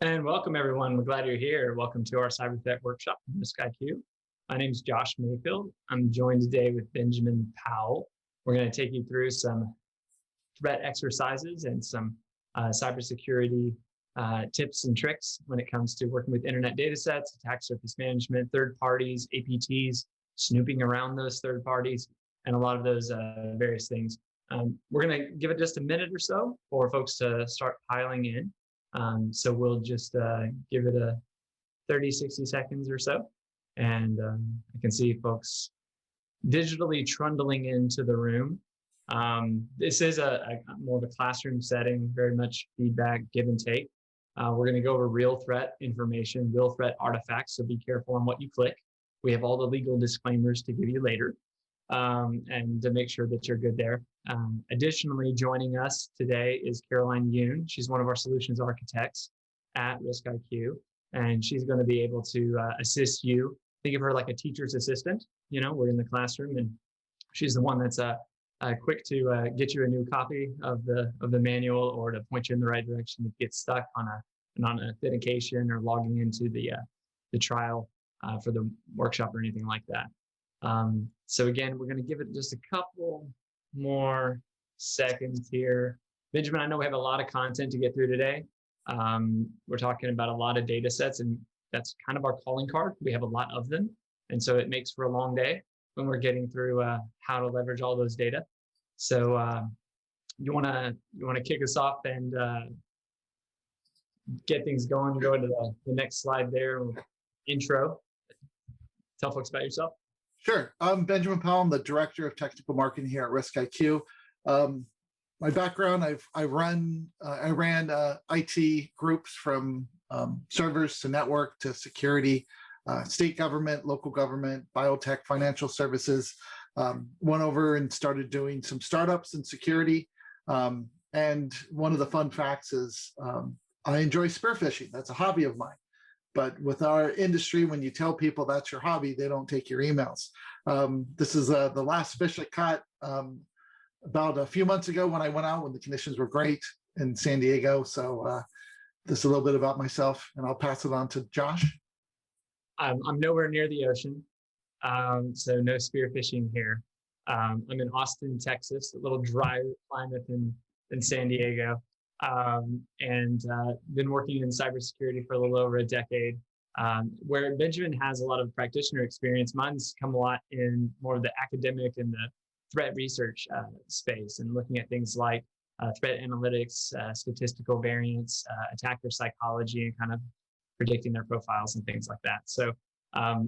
And welcome, everyone. We're glad you're here. Welcome to our Cyber Threat Workshop from RiskIQ. My name is Josh Mayfield. I'm joined today with Benjamin Powell. We're going to take you through some threat exercises and some cybersecurity tips and tricks when it comes to working with internet data sets, attack surface management, third parties, APTs, snooping around those third parties, and a lot of those various things. We're going to give it just a minute or so for folks to start piling in. So we'll just give it a 30, 60 seconds or so. And I can see folks digitally trundling into the room. This is a more of a classroom setting, very much feedback, give and take. We're going to go over real threat information, real threat artifacts, so be careful on what you click. We have all the legal disclaimers to give you later, and to make sure that you're good there. Additionally, joining us today is Caroline Yoon. She's one of our solutions architects at RiskIQ, and she's going to be able to assist you. Think of her like a teacher's assistant. You know, we're in the classroom, and she's the one that's quick to get you a new copy of the manual, or to point you in the right direction if you get stuck on an authentication or logging into the trial for the workshop or anything like that. So again, we're going to give it just a couple more seconds here. Benjamin, I know we have a lot of content to get through today. We're talking about a lot of data sets, and that's kind of our calling card. We have a lot of them, and so it makes for a long day when we're getting through how to leverage all those data. So you want to kick us off and get things going. Go into the next slide there. Intro. Tell folks about yourself. Sure. I'm Benjamin Powell. I'm the Director of Technical Marketing here at RiskIQ. My background, I ran IT groups from servers to network to security, state government, local government, biotech, financial services. Went over and started doing some startups in security. And one of the fun facts is I enjoy spearfishing. That's a hobby of mine. But with our industry, when you tell people that's your hobby, they don't take your emails. This is the last fish I caught about a few months ago when I went out when the conditions were great in San Diego. So this is a little bit about myself, and I'll pass it on to Josh. I'm nowhere near the ocean, so no spearfishing here. I'm in Austin, Texas, a little drier climate than San Diego. And been working in cybersecurity for a little over a decade, where Benjamin has a lot of practitioner experience. Mine's come a lot in more of the academic and the threat research space, and looking at things like threat analytics, statistical variance, attacker psychology, and kind of predicting their profiles and things like that. So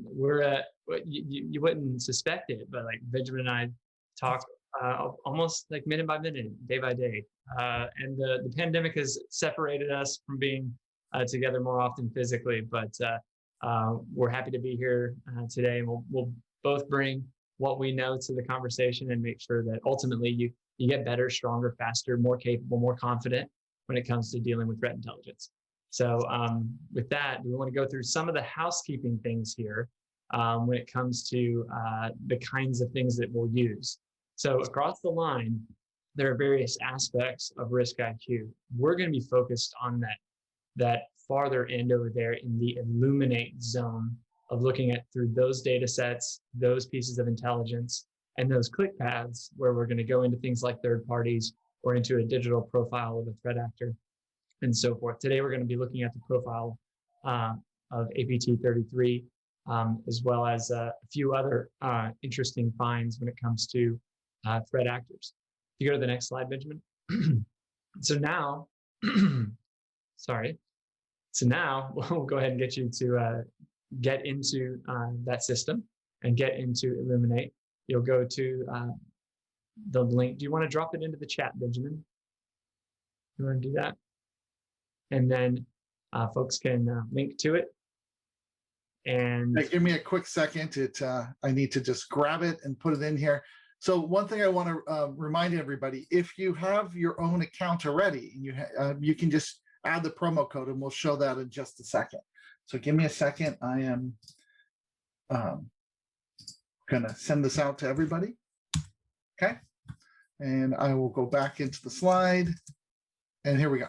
we're you wouldn't suspect it, but like Benjamin and I talk almost like minute by minute, day by day. And the pandemic has separated us from being together more often physically, but we're happy to be here today. And we'll both bring what we know to the conversation and make sure that ultimately you get better, stronger, faster, more capable, more confident when it comes to dealing with threat intelligence. So with that, we want to go through some of the housekeeping things here when it comes to the kinds of things that we'll use. So across the line, there are various aspects of RiskIQ. We're going to be focused on that farther end over there in the illuminate zone of looking at through those data sets, those pieces of intelligence, and those click paths where we're going to go into things like third parties or into a digital profile of a threat actor and so forth. Today, we're going to be looking at the profile of APT33, as well as a few other interesting finds when it comes to threat actors. If you go to the next slide, Benjamin. So now, sorry. So now we'll go ahead and get you to get into that system and get into Illuminate. You'll go to the link. Do you want to drop it into the chat, Benjamin? You want to do that? And then folks can link to it. And give me a quick second. I need to just grab it and put it in here. So one thing I want to remind everybody, if you have your own account already, and you can just add the promo code, and we'll show that in just a second. So give me a second. I am going to send this out to everybody. Okay. And I will go back into the slide. And here we go.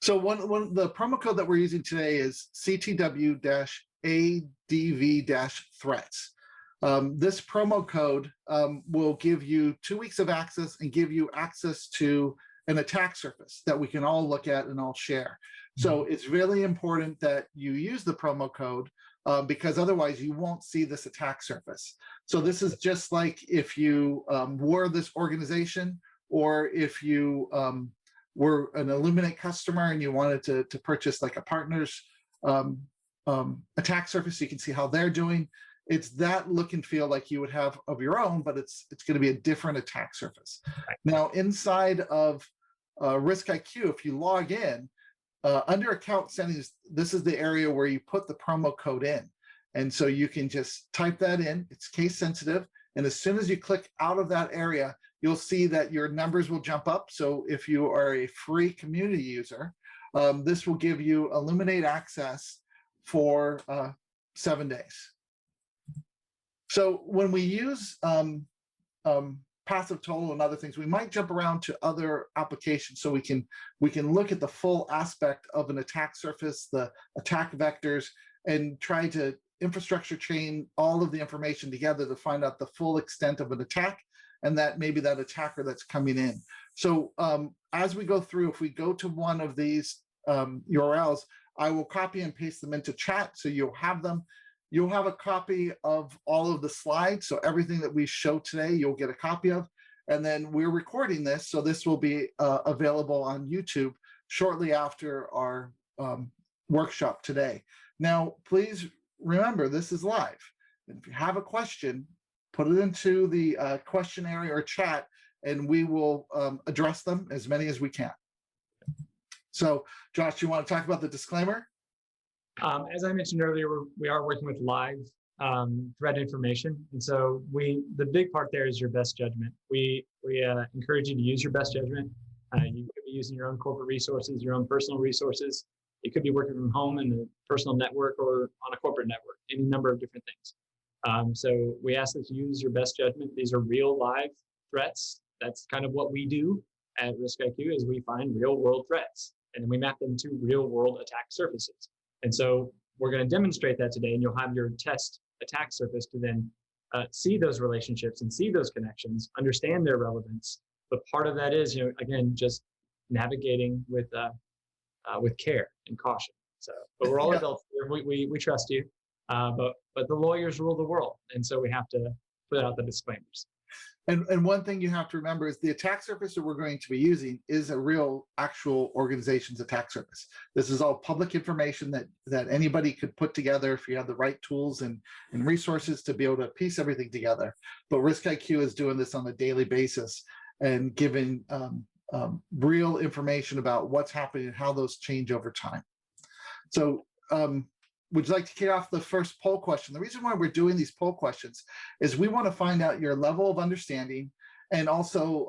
So one the promo code that we're using today is CTW-ADV-threats. This promo code will give you 2 weeks of access and give you access to an attack surface that we can all look at and all share. So it's really important that you use the promo code because otherwise you won't see this attack surface. So this is just like if you were this organization, or if you were an Illuminate customer and you wanted to purchase like a partner's attack surface, so you can see how they're doing. It's that look and feel like you would have of your own, but it's going to be a different attack surface. Right. Now, inside of RiskIQ, if you log in, under account settings, this is the area where you put the promo code in. And so you can just type that in. It's case sensitive. And as soon as you click out of that area, you'll see that your numbers will jump up. So if you are a free community user, this will give you Illuminate access for 7 days. So when we use passive total and other things, we might jump around to other applications so we can look at the full aspect of an attack surface, the attack vectors, and try to infrastructure chain all of the information together to find out the full extent of an attack and that maybe that attacker that's coming in. So as we go through, if we go to one of these URLs, I will copy and paste them into chat so you'll have them. You'll have a copy of all of the slides. So everything that we show today, you'll get a copy of. And then we're recording this, so this will be available on YouTube shortly after our workshop today. Now, please remember, this is live. And if you have a question, put it into the question area or chat, and we will address them, as many as we can. So, Josh, you want to talk about the disclaimer? As I mentioned earlier, we are working with live threat information, and so the big part there is your best judgment. We encourage you to use your best judgment. You could be using your own corporate resources, your own personal resources. You could be working from home in a personal network or on a corporate network, any number of different things. So we ask that you use your best judgment. These are real live threats. That's kind of what we do at RiskIQ, is we find real world threats, and then we map them to real world attack surfaces. And so we're going to demonstrate that today, and you'll have your test attack surface to then see those relationships and see those connections, understand their relevance. But part of that is, again, just navigating with care and caution. So, but we're all adults here. We trust you, but the lawyers rule the world, and so we have to put out the disclaimers. And one thing you have to remember is the attack surface that we're going to be using is a real, actual organization's attack surface. This is all public information that anybody could put together if you have the right tools and resources to be able to piece everything together. But RiskIQ is doing this on a daily basis and giving real information about what's happening and how those change over time. So would you like to kick off the first poll question? The reason why we're doing these poll questions is we want to find out your level of understanding and also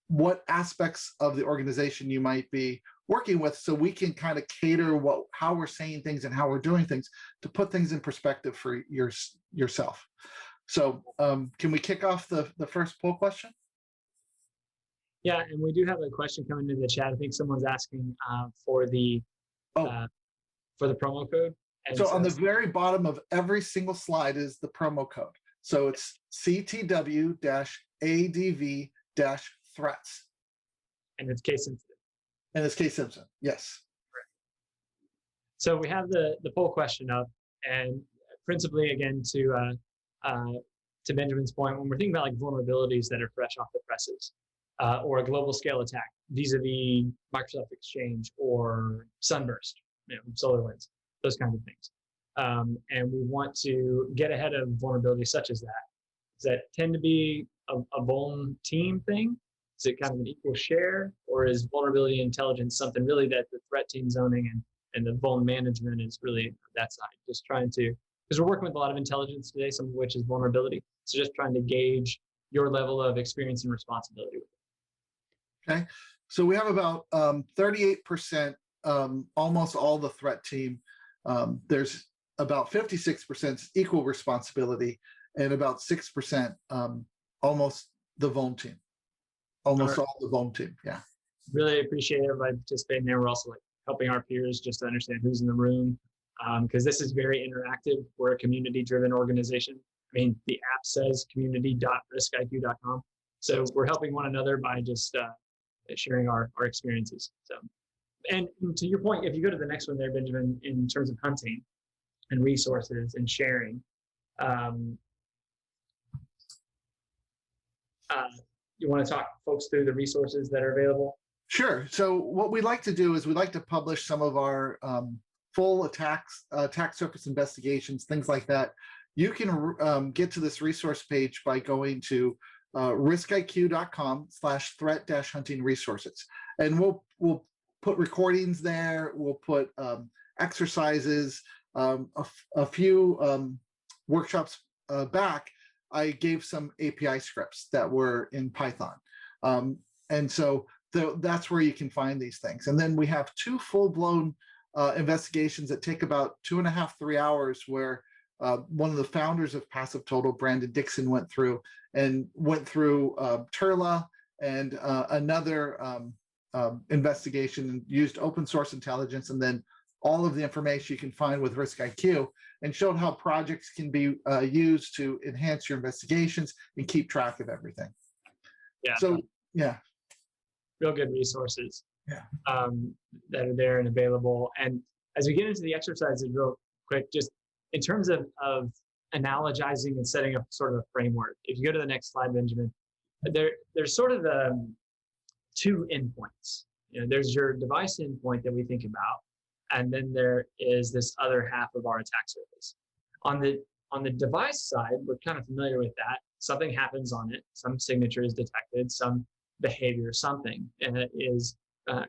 what aspects of the organization you might be working with, so we can kind of cater how we're saying things and how we're doing things to put things in perspective for yourself. So can we kick off the first poll question? Yeah, and we do have a question coming into the chat. I think someone's asking for the promo code. And so on the very bottom of every single slide is the promo code. So it's CTW-ADV-threats. And it's case sensitive. And it's case sensitive, yes. So we have the poll question up, and principally, again, to Benjamin's point, when we're thinking about like vulnerabilities that are fresh off the presses, or a global scale attack, vis-a-vis Microsoft Exchange or Sunburst, SolarWinds, those kinds of things. And we want to get ahead of vulnerabilities such as that. Does that tend to be a vuln team thing? Is it kind of an equal share, or is vulnerability intelligence something really that the threat team's owning and the vuln management is really that side? Just trying to, because we're working with a lot of intelligence today, some of which is vulnerability. So just trying to gauge your level of experience and responsibility with it. Okay, so we have about 38%, almost all the threat team. There's about 56% equal responsibility, and about 6% almost the vuln team. Almost all the vuln team, yeah. really appreciate everybody participating there. We're also like helping our peers just to understand who's in the room, because this is very interactive. We're a community-driven organization. I mean, the app says community.riskiq.com. So we're helping one another by just sharing our experiences. So, and to your point, if you go to the next one there, Benjamin, in terms of hunting and resources and sharing, you want to talk folks through the resources that are available? Sure. So what we like to do is we like to publish some of our full attack surface investigations, things like that. You can get to this resource page by going to riskiq.com/threat-hunting resources. And we'll put recordings there. We'll put exercises, a few workshops back. I gave some API scripts that were in Python. And so that's where you can find these things. And then we have 2 full-blown investigations that take about 2.5, 3 hours, where one of the founders of Passive Total, Brandon Dixon, went through Turla and another investigation, and used open source intelligence, and then all of the information you can find with RiskIQ, and showed how projects can be used to enhance your investigations and keep track of everything. Yeah. So, yeah. Real good resources. Yeah. That are there and available. And as we get into the exercises real quick, just in terms of analogizing and setting up sort of a framework, if you go to the next slide, Benjamin, there's sort of 2 endpoints. You know, there's your device endpoint that we think about, and then there is this other half of our attack surface. On the device side, we're kind of familiar with that. Something happens on it, some signature is detected, some behavior, something, and it is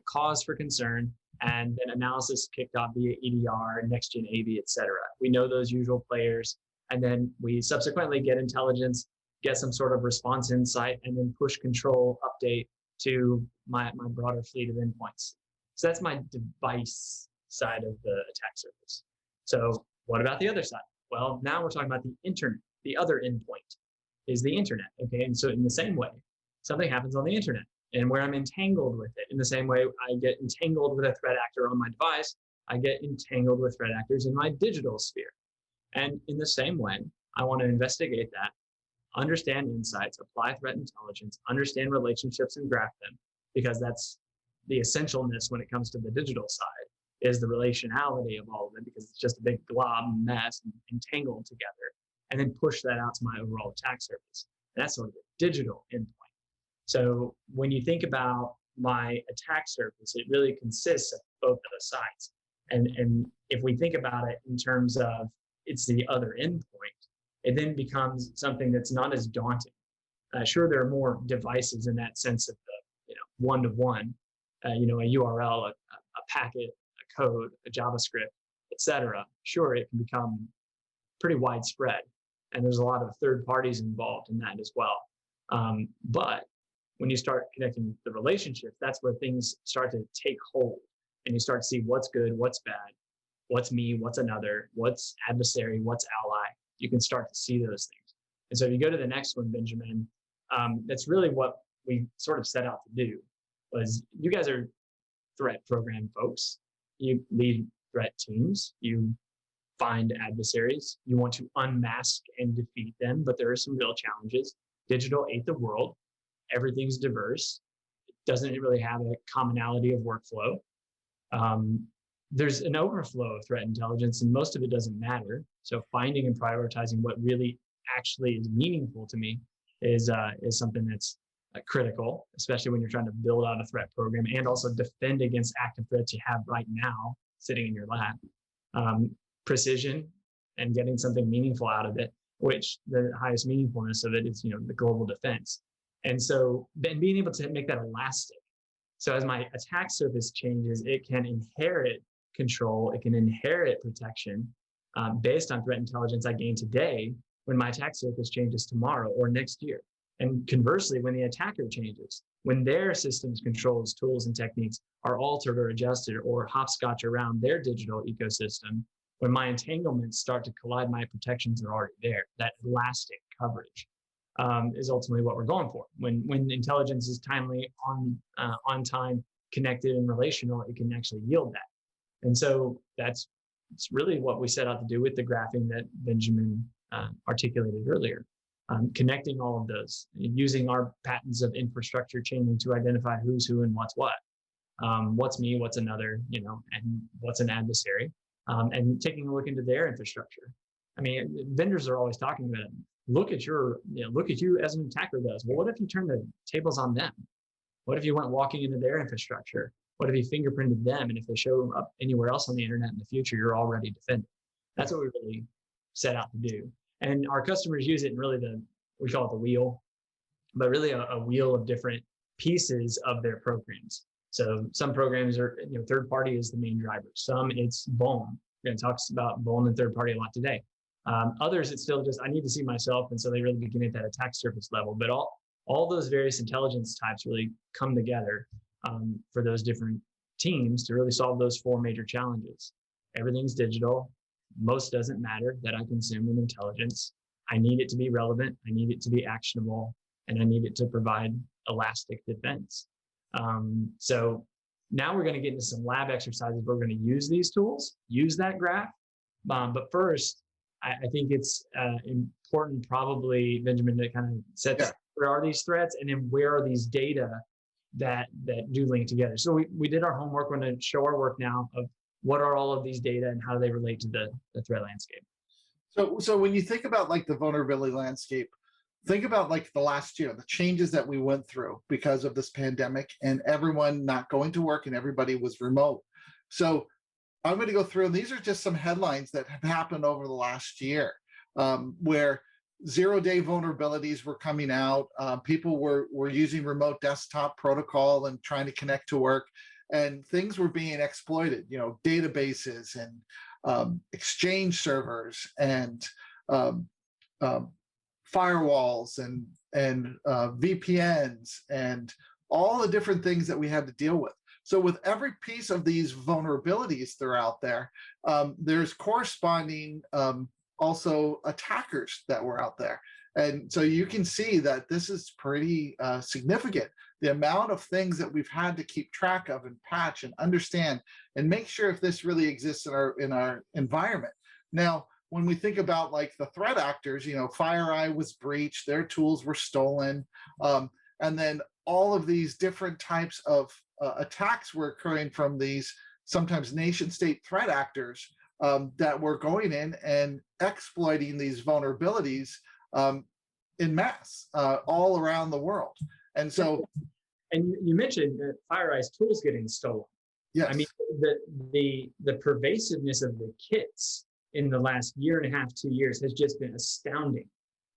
cause for concern, and then analysis kicked off via EDR, next-gen AV, et cetera. We know those usual players, and then we subsequently get intelligence, get some sort of response insight, and then push control update to my broader fleet of endpoints. So that's my device side of the attack surface. So what about the other side? Well, now we're talking about the internet. The other endpoint is the internet, okay? And so in the same way, something happens on the internet, and where I'm entangled with it. In the same way I get entangled with a threat actor on my device, I get entangled with threat actors in my digital sphere. And in the same way, I want to investigate that, understand insights, apply threat intelligence, understand relationships, and graph them, because that's the essentialness when it comes to the digital side, is the relationality of all of it, because it's just a big glob mess and entangled together, and then push that out to my overall attack surface. And that's sort of the digital endpoint. So when you think about my attack surface, it really consists of both those sides. And if we think about it in terms of it's the other endpoint, it then becomes something that's not as daunting. Sure, there are more devices in that sense of the one-to-one, a URL, a packet, a code, a JavaScript, etc. Sure, it can become pretty widespread, and there's a lot of third parties involved in that as well. But when you start connecting the relationships, that's where things start to take hold, and you start to see what's good, what's bad, what's me, what's another, what's adversary, what's ally. You can start to see those things. And so if you go to the next one, Benjamin, that's really what we sort of set out to do. Was you guys are threat program folks. You lead threat teams. You find adversaries. You want to unmask and defeat them, but there are some real challenges. Digital ate the world. Everything's diverse. It doesn't really have a commonality of workflow. There's an overflow of threat intelligence, and most of it doesn't matter. So finding and prioritizing what really actually is meaningful to me is something that's critical, especially when you're trying to build out a threat program and also defend against active threats you have right now sitting in your lap. Precision and getting something meaningful out of it, which the highest meaningfulness of it is, the global defense. And so then being able to make that elastic. So as my attack surface changes, it can inherit control, it can inherit protection based on threat intelligence I gain today when my attack surface changes tomorrow or next year. And conversely, when the attacker changes, when their systems, controls, tools, and techniques are altered or adjusted or hopscotch around their digital ecosystem, when my entanglements start to collide, my protections are already there. That elastic coverage is ultimately what we're going for. When intelligence is timely, on time, connected and relational, it can actually yield that. And so it's really what we set out to do with the graphing that Benjamin articulated earlier. Connecting all of those, using our patterns of infrastructure chaining to identify who's who and what's what. What's me, what's another, and what's an adversary, and taking a look into their infrastructure. I mean, vendors are always talking about it. Look at you as an attacker does. Well, what if you turn the tables on them? What if you went walking into their infrastructure? What if you fingerprinted them? And if they show up anywhere else on the internet in the future, you're already defended. That's what we really set out to do. And our customers use it in really we call it the wheel, but really a wheel of different pieces of their programs. So some programs are, third party is the main driver. Some it's vuln. We're going to talk about vuln and third party a lot today. Others, it's still just, I need to see myself. And so they really begin at that attack surface level. But all those various intelligence types really come together for those different teams to really solve those four major challenges. Everything's digital. Most doesn't matter that I consume in intelligence. I need it to be relevant. I need it to be actionable. And I need it to provide elastic defense. So now we're going to get into some lab exercises where we're going to use these tools, use that graph. But first, I think it's important probably, Benjamin, to kind of set where are these threats and then where are these data that do link together. So we did our homework. We're going to show our work now of what are all of these data and how do they relate to the threat landscape. So when you think about like the vulnerability landscape, think about like the last year, the changes that we went through because of this pandemic and everyone not going to work and everybody was remote. So I'm going to go through, and these are just some headlines that have happened over the last year, where zero-day vulnerabilities were coming out. People were using remote desktop protocol and trying to connect to work, and things were being exploited. Databases and exchange servers and firewalls and VPNs and all the different things that we had to deal with. So with every piece of these vulnerabilities that are out there, there's corresponding also attackers that were out there. And so you can see that this is pretty significant. The amount of things that we've had to keep track of and patch and understand and make sure if this really exists in our environment. Now, when we think about like the threat actors, FireEye was breached, their tools were stolen, and then all of these different types of attacks were occurring from these sometimes nation state threat actors that were going in and exploiting these vulnerabilities in mass all around the world. And so, and you mentioned that FireEye's tools getting stolen. Yes. I mean, the pervasiveness of the kits in the last year and a half, 2 years has just been astounding.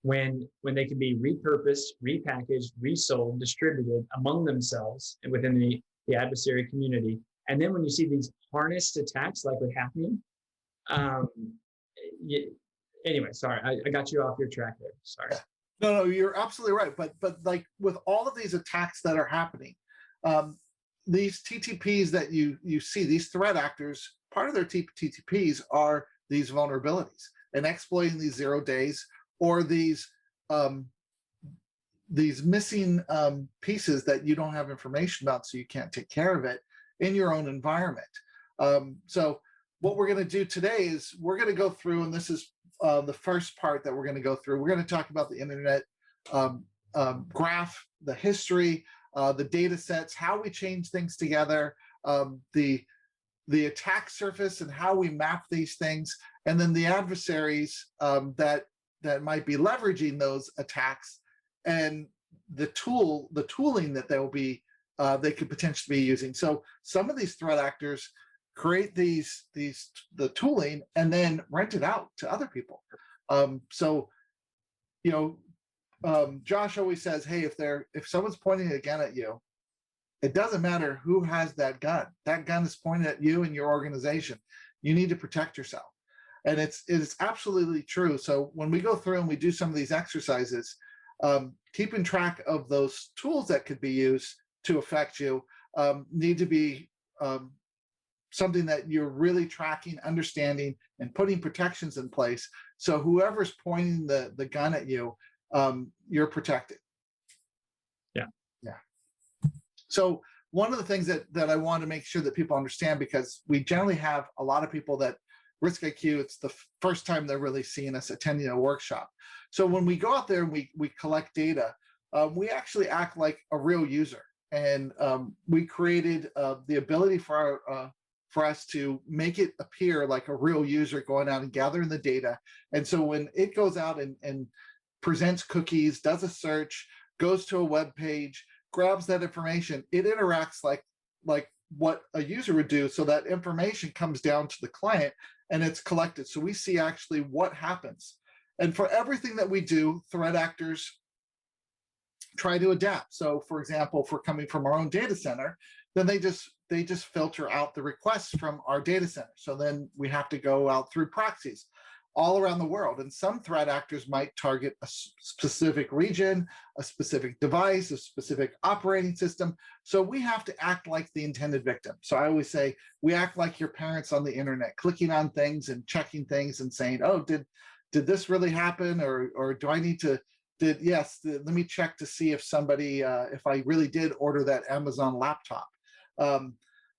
When they can be repurposed, repackaged, resold, distributed among themselves and within the adversary community. And then when you see these harnessed attacks like what happened, anyway, sorry, I got you off your track there. Sorry. No, you're absolutely right. But like with all of these attacks that are happening, these TTPs that you see, these threat actors, part of their TTPs are these vulnerabilities and exploiting these 0 days or these missing pieces that you don't have information about, so you can't take care of it in your own environment. So what we're going to do today is we're going to go through, and this is the first part that we're going to go through. We're going to talk about the internet graph, the history, the data sets, how we change things together, the attack surface and how we map these things, and then the adversaries that might be leveraging those attacks and the tooling that they could potentially be using. So some of these threat actors create the tooling and then rent it out to other people. Josh always says, hey, if someone's pointing a gun at you, it doesn't matter who has that gun. That gun is pointed at you and your organization. You need to protect yourself. And it's absolutely true. So when we go through and we do some of these exercises, keeping track of those tools that could be used to affect you need to be something that you're really tracking, understanding, and putting protections in place. So whoever's pointing the gun at you, you're protected. Yeah. Yeah. So one of the things that I want to make sure that people understand, because we generally have a lot of people that RiskIQ, it's the first time they're really seeing us attending a workshop. So when we go out there and we collect data, we actually act like a real user. And we created the ability for us to make it appear like a real user going out and gathering the data. And so when it goes out and presents cookies, does a search, goes to a web page, grabs that information, it interacts like what a user would do. So that information comes down to the client and it's collected. So we see actually what happens. And for everything that we do, threat actors try to adapt. So for example, if we're coming from our own data center, then they just filter out the requests from our data center. So then we have to go out through proxies all around the world. And some threat actors might target a specific region, a specific device, a specific operating system. So we have to act like the intended victim. So I always say, we act like your parents on the internet, clicking on things and checking things and saying, oh, did this really happen? Or do I need to, let me check to see if somebody, if I really did order that Amazon laptop.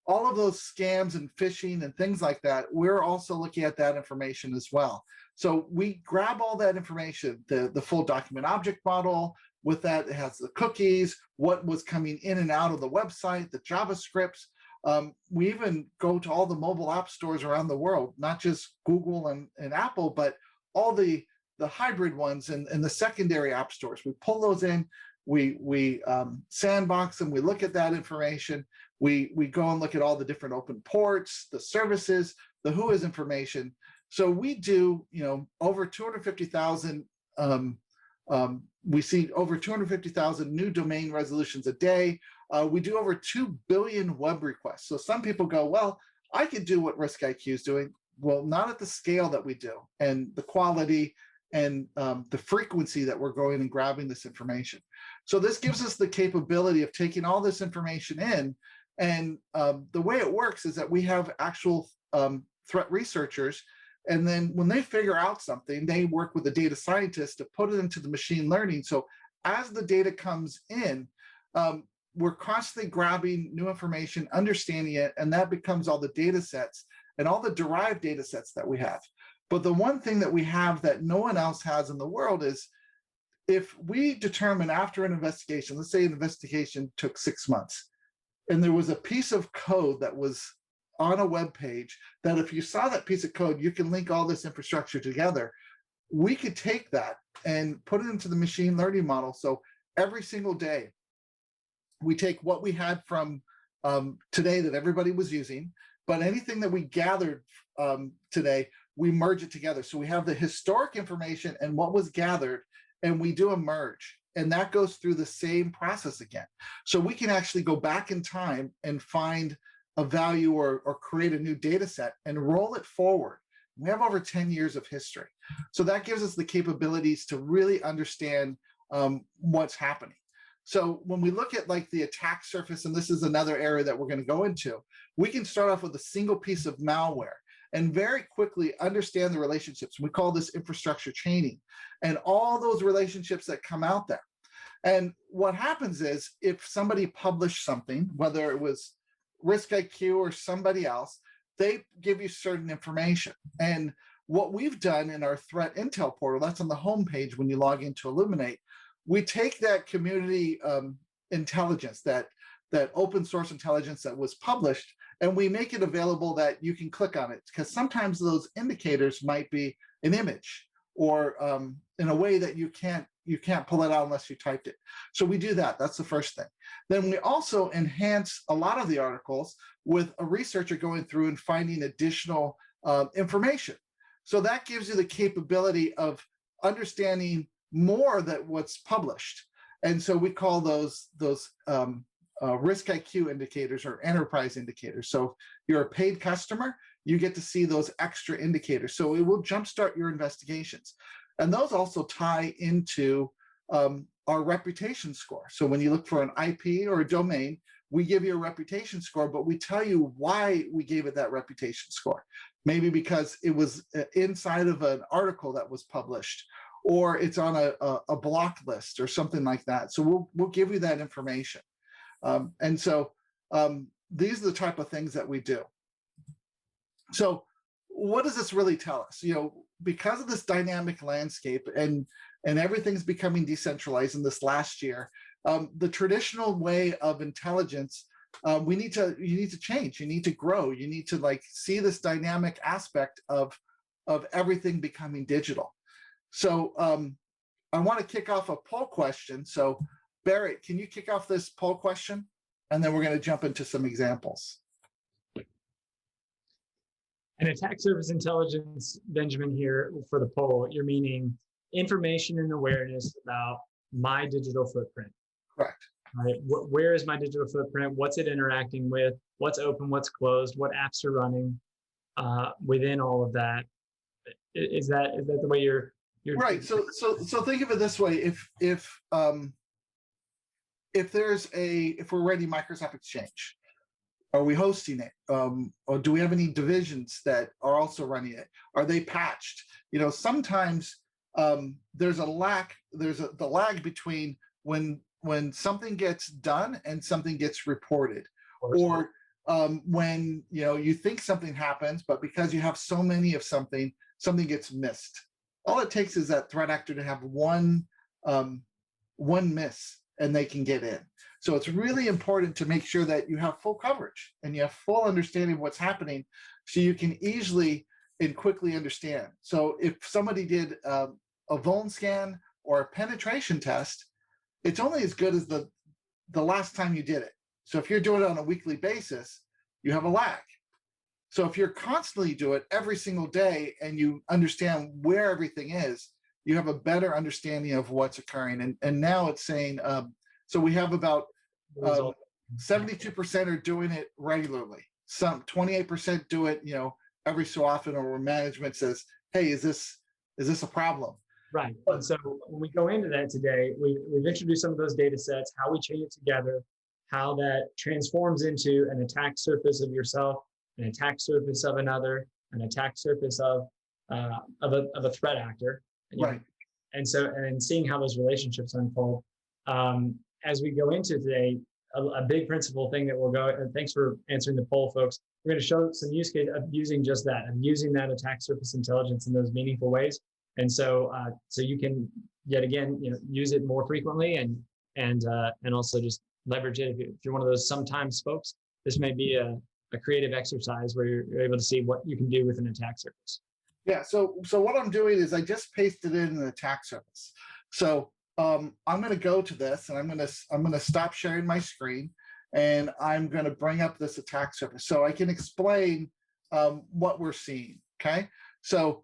All of those scams and phishing and things like that, we're also looking at that information as well. So we grab all that information, the full document object model. With that, it has the cookies, what was coming in and out of the website, the JavaScripts. We even go to all the mobile app stores around the world, not just Google and Apple, but all the hybrid ones and the secondary app stores. We pull those in, we sandbox them, we look at that information. We go and look at all the different open ports, the services, the WHOIS information. So we do, over 250,000, we see over 250,000 new domain resolutions a day. We do over 2 billion web requests. So some people go, well, I could do what RiskIQ is doing. Well, not at the scale that we do and the quality and the frequency that we're going and grabbing this information. So this gives us the capability of taking all this information in. And the way it works is that we have actual threat researchers. And then when they figure out something, they work with the data scientist to put it into the machine learning. So as the data comes in, we're constantly grabbing new information, understanding it, and that becomes all the data sets and all the derived data sets that we have. But the one thing that we have that no one else has in the world is, if we determine after an investigation, let's say an investigation took 6 months, and there was a piece of code that was on a web page that if you saw that piece of code, you can link all this infrastructure together. We could take that and put it into the machine learning model. So every single day, we take what we had from today that everybody was using, but anything that we gathered today, we merge it together. So we have the historic information and what was gathered, and we do a merge. And that goes through the same process again. So we can actually go back in time and find a value or create a new data set and roll it forward. We have over 10 years of history. So that gives us the capabilities to really understand what's happening. So when we look at like the attack surface, and this is another area that we're going to go into, we can start off with a single piece of malware and very quickly understand the relationships. We call this infrastructure chaining and all those relationships that come out there. And what happens is, if somebody published something, whether it was RiskIQ or somebody else, they give you certain information. And what we've done in our threat intel portal, that's on the homepage when you log into Illuminate, we take that community intelligence, that open source intelligence that was published, and we make it available that you can click on it, because sometimes those indicators might be an image or in a way that you can't pull it out unless you typed it. So we do that. That's the first thing. Then we also enhance a lot of the articles with a researcher going through and finding additional information. So that gives you the capability of understanding more than what's published. And so we call those RiskIQ indicators or enterprise indicators. So if you're a paid customer, you get to see those extra indicators. So it will jumpstart your investigations. And those also tie into our reputation score. So when you look for an IP or a domain, we give you a reputation score, but we tell you why we gave it that reputation score. Maybe because it was inside of an article that was published, or it's on a block list or something like that. So we'll give you that information. And so these are the type of things that we do. So what does this really tell us? Because of this dynamic landscape and everything's becoming decentralized in this last year, the traditional way of intelligence, you need to change, you need to grow, you need to see this dynamic aspect of everything becoming digital. So I want to kick off a poll question. So Barrett, can you kick off this poll question? And then we're going to jump into some examples. And attack surface intelligence, Benjamin, here for the poll, you're meaning information and awareness about my digital footprint. Correct. Right? Where is my digital footprint? What's it interacting with? What's open? What's closed? What apps are running within all of that? Is that the way you're right? So think of it this way: if we're writing Microsoft Exchange, are we hosting it? Or do we have any divisions that are also running it? Are they patched? Sometimes there's the lag between when something gets done and something gets reported, or when you think something happens, but because you have so many of something gets missed. All it takes is that threat actor to have one miss, and they can get in. So it's really important to make sure that you have full coverage and you have full understanding of what's happening, so you can easily and quickly understand. So if somebody did a vuln scan or a penetration test, it's only as good as the last time you did it. So if you're doing it on a weekly basis, you have a lag. So if you're constantly do it every single day and you understand where everything is, you have a better understanding of what's occurring. And now it's saying, so we have about 72% are doing it regularly. Some 28% do it, every so often, or where management says, hey, is this a problem? Right. And so when we go into that today, we've introduced some of those data sets, how we chain it together, how that transforms into an attack surface of yourself, an attack surface of another, an attack surface of a threat actor. Right. And seeing how those relationships unfold. As we go into today, a big principle thing that we'll go, and thanks for answering the poll, folks. We're going to show some use case of using just that, of using that attack surface intelligence in those meaningful ways. And so you can, yet again, use it more frequently and also just leverage it. If you're one of those sometimes folks, this may be a creative exercise where you're able to see what you can do with an attack surface. Yeah, so what I'm doing is I just pasted in an attack surface. So I'm going to go to this, and I'm going to stop sharing my screen, and I'm going to bring up this attack surface so I can explain what we're seeing. Okay, so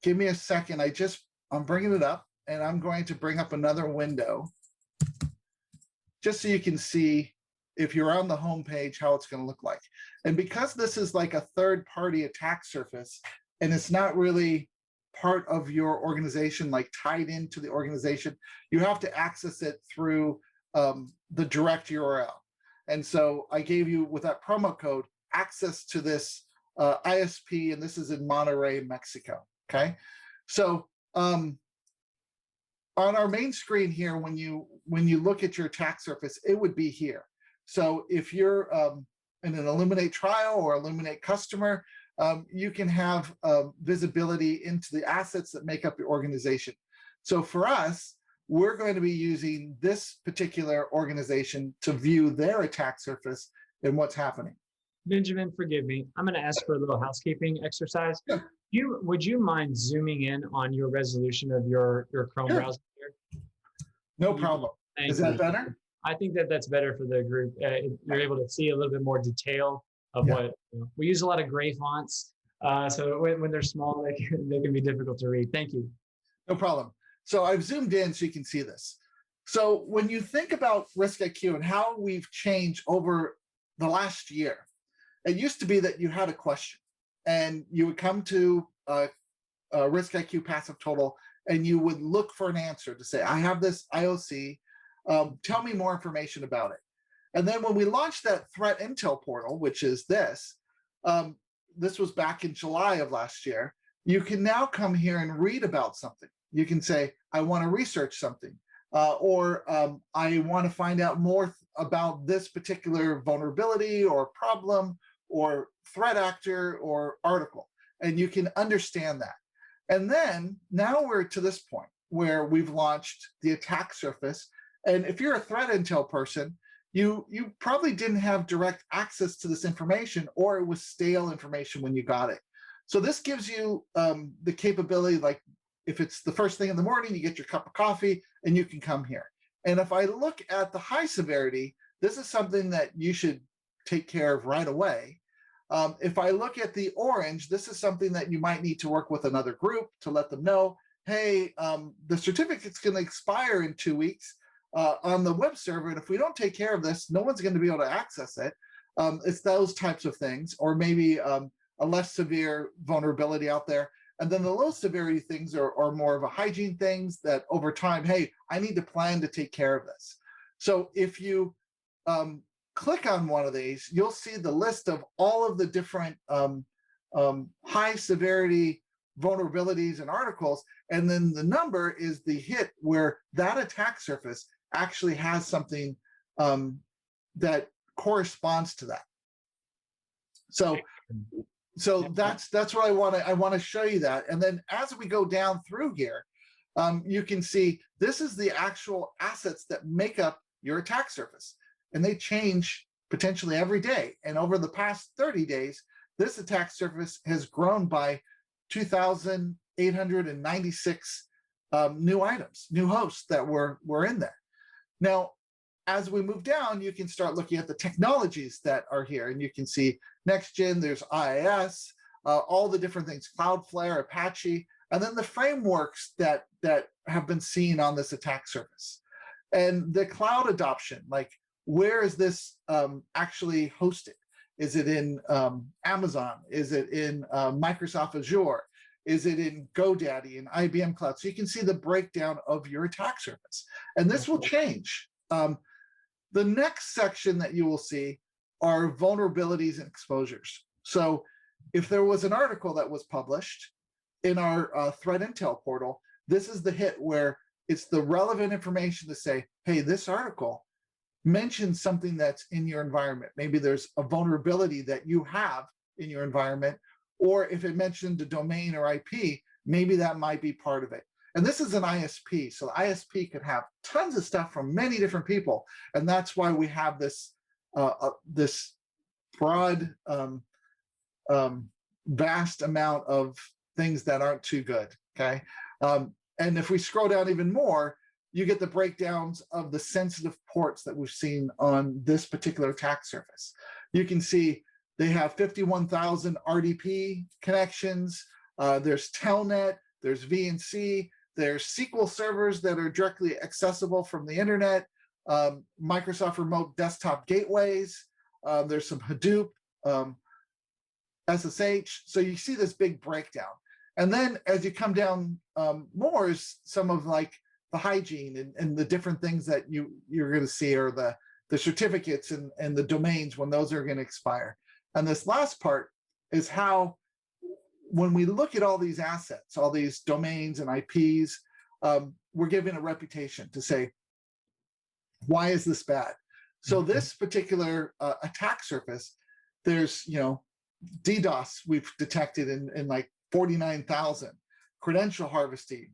give me a second. I'm bringing it up, and I'm going to bring up another window just so you can see, if you're on the home page, how it's going to look like. And because this is like a third-party attack surface, and it's not really part of your organization, like tied into the organization, you have to access it through the direct URL. And so I gave you, with that promo code, access to this ISP, and this is in Monterrey, Mexico. Okay, so on our main screen here, when you look at your attack surface, it would be here. So if you're in an Illuminate trial or Illuminate customer, you can have visibility into the assets that make up your organization. So for us, we're going to be using this particular organization to view their attack surface and what's happening. Benjamin, forgive me. I'm going to ask for a little housekeeping exercise. Yeah. Would you mind zooming in on your resolution of your Chrome browser here? No problem. Is that better? I think that's better for the group. You're able to see a little bit more detail of what we use. A lot of gray fonts, so when they're small, they can be difficult to read. Thank you. No problem. So I've zoomed in so you can see this. So when you think about RiskIQ and how we've changed over the last year, it used to be that you had a question and you would come to RiskIQ Passive Total and you would look for an answer to say, I have this IOC, tell me more information about it. And then when we launched that threat intel portal, which is this was back in July of last year, you can now come here and read about something. You can say, I want to research something. or I want to find out more about this particular vulnerability or problem or threat actor or article. And you can understand that. And then now we're to this point where we've launched the attack surface. And if you're a threat intel person, you probably didn't have direct access to this information, or it was stale information when you got it. So this gives you the capability, like if it's the first thing in the morning, you get your cup of coffee and you can come here. And if I look at the high severity, this is something that you should take care of right away. If I look at the orange, this is something that you might need to work with another group to let them know, hey, the certificate's going to expire in 2 weeks on the web server. And if we don't take care of this, no one's going to be able to access it. It's those types of things, or maybe a less severe vulnerability out there. And then the low severity things are more of a hygiene things that over time, hey, I need to plan to take care of this. So if you click on one of these, you'll see the list of all of the different high severity vulnerabilities and articles. And then the number is the hit where that attack surface actually has something that corresponds to that. So that's what I want to show you that. And then as we go down through here, you can see this is the actual assets that make up your attack surface. And they change potentially every day. And over the past 30 days, this attack surface has grown by 2,896 new items, new hosts that were in there. Now, as we move down, you can start looking at the technologies that are here. And you can see next gen, there's IIS, all the different things, Cloudflare, Apache, and then the frameworks that have been seen on this attack surface. And the cloud adoption, like where is this actually hosted? Is it in Amazon? Is it in Microsoft Azure? Is it in GoDaddy and IBM Cloud? So you can see the breakdown of your attack surface. And this will change. The next section that you will see are vulnerabilities and exposures. So if there was an article that was published in our threat intel portal, this is the hit where it's the relevant information to say, hey, this article mentions something that's in your environment. Maybe there's a vulnerability that you have in your environment, or if it mentioned a domain or IP, maybe that might be part of it. And this is an ISP. So the ISP could have tons of stuff from many different people. And that's why we have this, this broad, vast amount of things that aren't too good, okay? And if we scroll down even more, you get the breakdowns of the sensitive ports that we've seen on this particular attack surface. You can see they have 51,000 RDP connections. There's Telnet, there's VNC, there's SQL servers that are directly accessible from the internet, Microsoft Remote Desktop Gateways, there's some Hadoop, SSH. So you see this big breakdown. And then as you come down more is some of like the hygiene and the different things that you're going to see, or the certificates and the domains when those are going to expire. And this last part is how, when we look at all these assets, all these domains and IPs, we're given a reputation to say, why is this bad? So this particular attack surface, there's, DDoS we've detected in like 49,000, credential harvesting,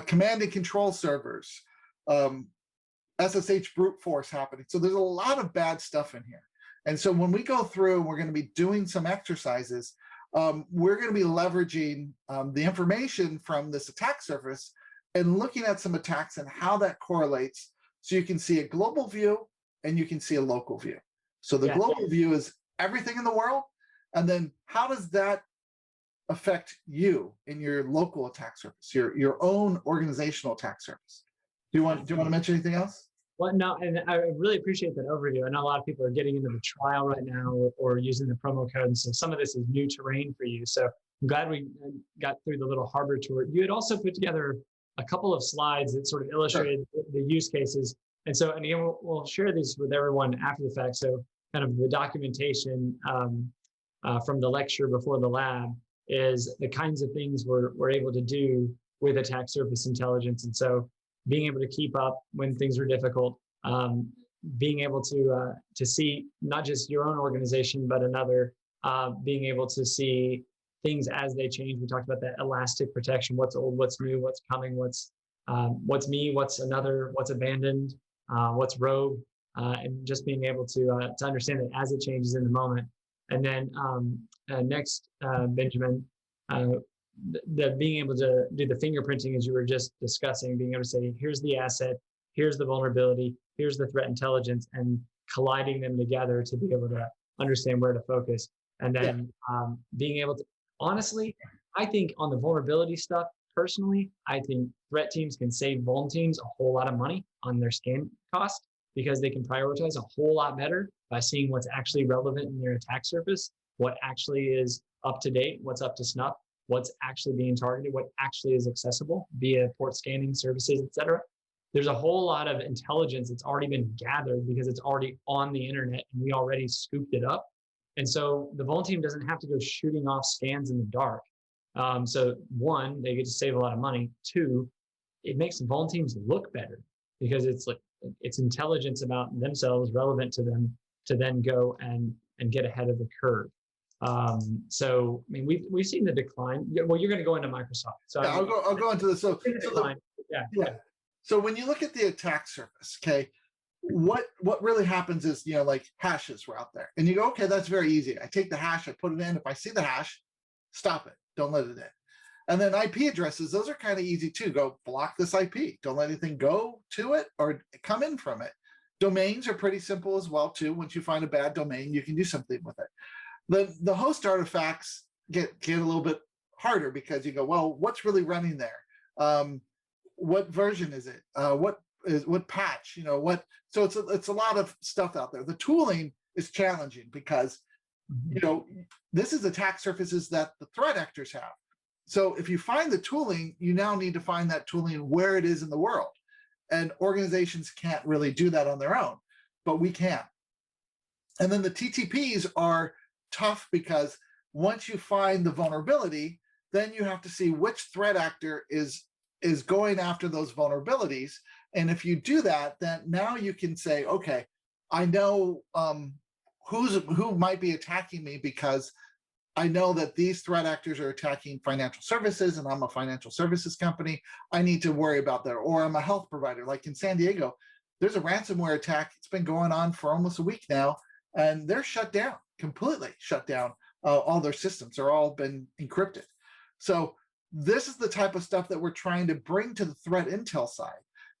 command and control servers, SSH brute force happening. So there's a lot of bad stuff in here. And so when we go through, we're going to be doing some exercises. We're going to be leveraging the information from this attack surface and looking at some attacks and how that correlates. So you can see a global view and you can see a local view. So the global view is everything in the world. And then how does that affect you in your local attack surface, your own organizational attack surface? Do you want to mention anything else? Well, no, and I really appreciate that overview. I know a lot of people are getting into the trial right now or using the promo code. And so some of this is new terrain for you. So I'm glad we got through the little harbor tour. You had also put together a couple of slides that sort of illustrated the use cases. And so, and again, we'll share these with everyone after the fact. So kind of the documentation from the lecture before the lab is the kinds of things we're able to do with attack surface intelligence. And so being able to keep up when things are difficult, being able to see not just your own organization, but another, being able to see things as they change. We talked about that elastic protection, what's old, what's new, what's coming, what's me, what's another, what's abandoned, what's rogue, and just being able to understand it as it changes in the moment. And then next, Benjamin, the being able to do the fingerprinting, as you were just discussing, being able to say, here's the asset, here's the vulnerability, here's the threat intelligence, and colliding them together to be able to understand where to focus. And then being able to, honestly, I think on the vulnerability stuff, personally, I think threat teams can save vuln teams a whole lot of money on their scan cost, because they can prioritize a whole lot better by seeing what's actually relevant in their attack surface, what actually is up to date, what's up to snuff, what's actually being targeted, what actually is accessible via port scanning services, et cetera. There's a whole lot of intelligence that's already been gathered because it's already on the internet and we already scooped it up. And so the vuln team doesn't have to go shooting off scans in the dark. So one, they get to save a lot of money. Two, it makes the vuln teams look better because it's like it's intelligence about themselves relevant to them to then go and get ahead of the curve. So I mean, we've seen the decline. Well, you're going to go into Microsoft. So yeah, I'll go into this. So yeah. So when you look at the attack surface, okay, what really happens is, like hashes were out there, and you go, okay, that's very easy. I take the hash, I put it in. If I see the hash, stop it. Don't let it in. And then IP addresses, those are kind of easy too. Go block this IP. Don't let anything go to it or come in from it. Domains are pretty simple as well too. Once you find a bad domain, you can do something with it. The host artifacts get a little bit harder because you go, well, what's really running there? What version is it? What patch? So it's a lot of stuff out there. The tooling is challenging because this is attack surfaces that the threat actors have. So if you find the tooling, you now need to find that tooling where it is in the world. And organizations can't really do that on their own, but we can. And then the TTPs are tough because once you find the vulnerability, then you have to see which threat actor is going after those vulnerabilities. And if you do that, then now you can say, okay, I know who might be attacking me because I know that these threat actors are attacking financial services and I'm a financial services company. I need to worry about that. Or I'm a health provider. Like in San Diego, there's a ransomware attack. It's been going on for almost a week now, and they're shut down, completely shut down. All their systems are all been encrypted. So this is the type of stuff that we're trying to bring to the threat intel side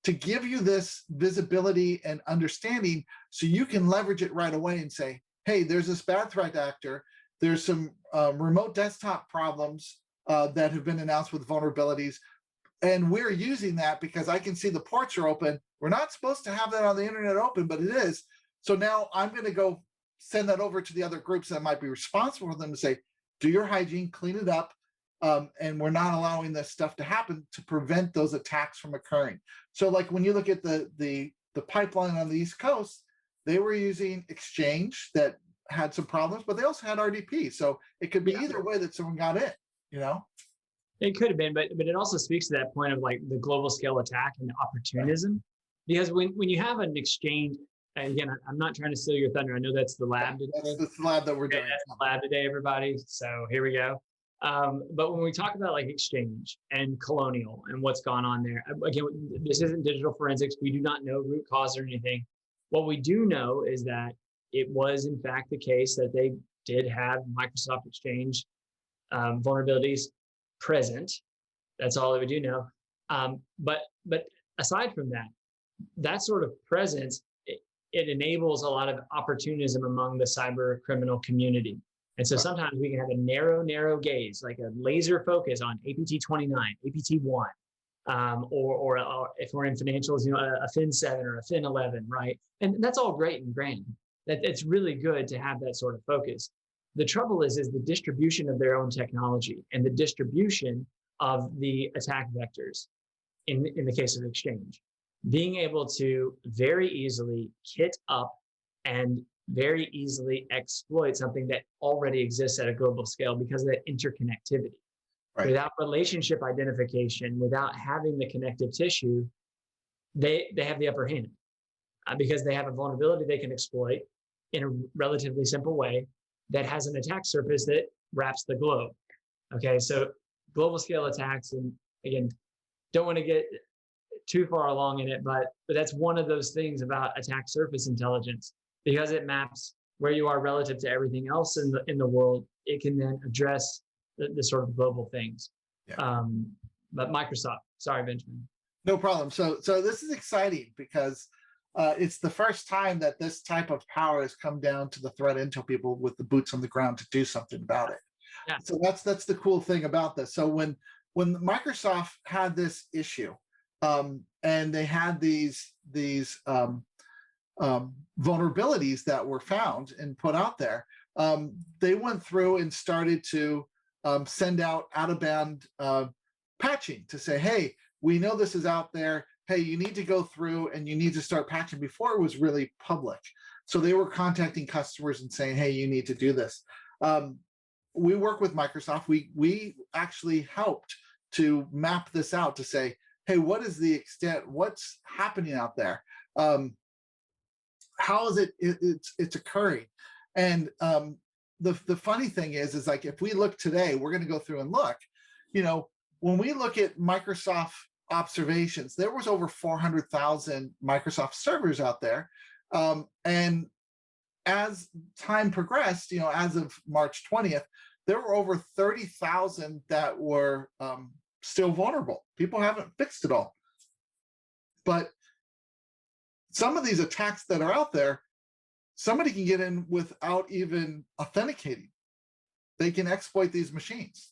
to give you this visibility and understanding so you can leverage it right away and say, hey, there's this bad threat actor. There's some remote desktop problems that have been announced with vulnerabilities. And we're using that because I can see the ports are open. We're not supposed to have that on the internet open, but it is. So now I'm going to go send that over to the other groups that might be responsible for them to say, do your hygiene, clean it up. And we're not allowing this stuff to happen to prevent those attacks from occurring. So like when you look at the pipeline on the East Coast, they were using Exchange that had some problems, but they also had RDP. So it could be either way that someone got in, It could have been, but it also speaks to that point of like the global scale attack and the opportunism. Because when you have an exchange, and again, I'm not trying to steal your thunder. I know that's the lab today. That's the lab that we're doing. That's the lab today, everybody. So here we go. But when we talk about like Exchange and Colonial and what's gone on there, again, this isn't digital forensics. We do not know root cause or anything. What we do know is that it was in fact the case that they did have Microsoft Exchange vulnerabilities present. That's all that we do know. But aside from that, that sort of presence, it enables a lot of opportunism among the cyber criminal community. And so sometimes we can have a narrow gaze, like a laser focus on APT 29, APT 1, or if we're in financials, a FIN 7 or a FIN 11, right? And that's all great and grand. That it's really good to have that sort of focus. The trouble is the distribution of their own technology and the distribution of the attack vectors in the case of Exchange. Being able to very easily kit up and very easily exploit something that already exists at a global scale because of that interconnectivity. Right. Without relationship identification, without having the connective tissue, they have the upper hand because they have a vulnerability they can exploit in a relatively simple way that has an attack surface that wraps the globe. Okay, so global scale attacks, and again, don't want to get too far along in it, but that's one of those things about attack surface intelligence, because it maps where you are relative to everything else in the world. It can then address the sort of global things. Yeah. But Microsoft, sorry, Benjamin. No problem. So this is exciting because it's the first time that this type of power has come down to the threat intel people with the boots on the ground to do something about it. Yeah. So that's the cool thing about this. So when Microsoft had this issue, and they had these vulnerabilities that were found and put out there, they went through and started to send out out-of-band patching to say, hey, we know this is out there. Hey, you need to go through and you need to start patching before it was really public. So they were contacting customers and saying, hey, you need to do this. We work with Microsoft. We actually helped to map this out to say, hey, what is the extent? What's happening out there? How is it's occurring? And the funny thing is like, if we look today, we're going to go through and look, when we look at Microsoft observations, there was over 400,000 Microsoft servers out there. And as time progressed, as of March 20th, there were over 30,000 that were still vulnerable. People haven't fixed it all. But some of these attacks that are out there, somebody can get in without even authenticating. They can exploit these machines.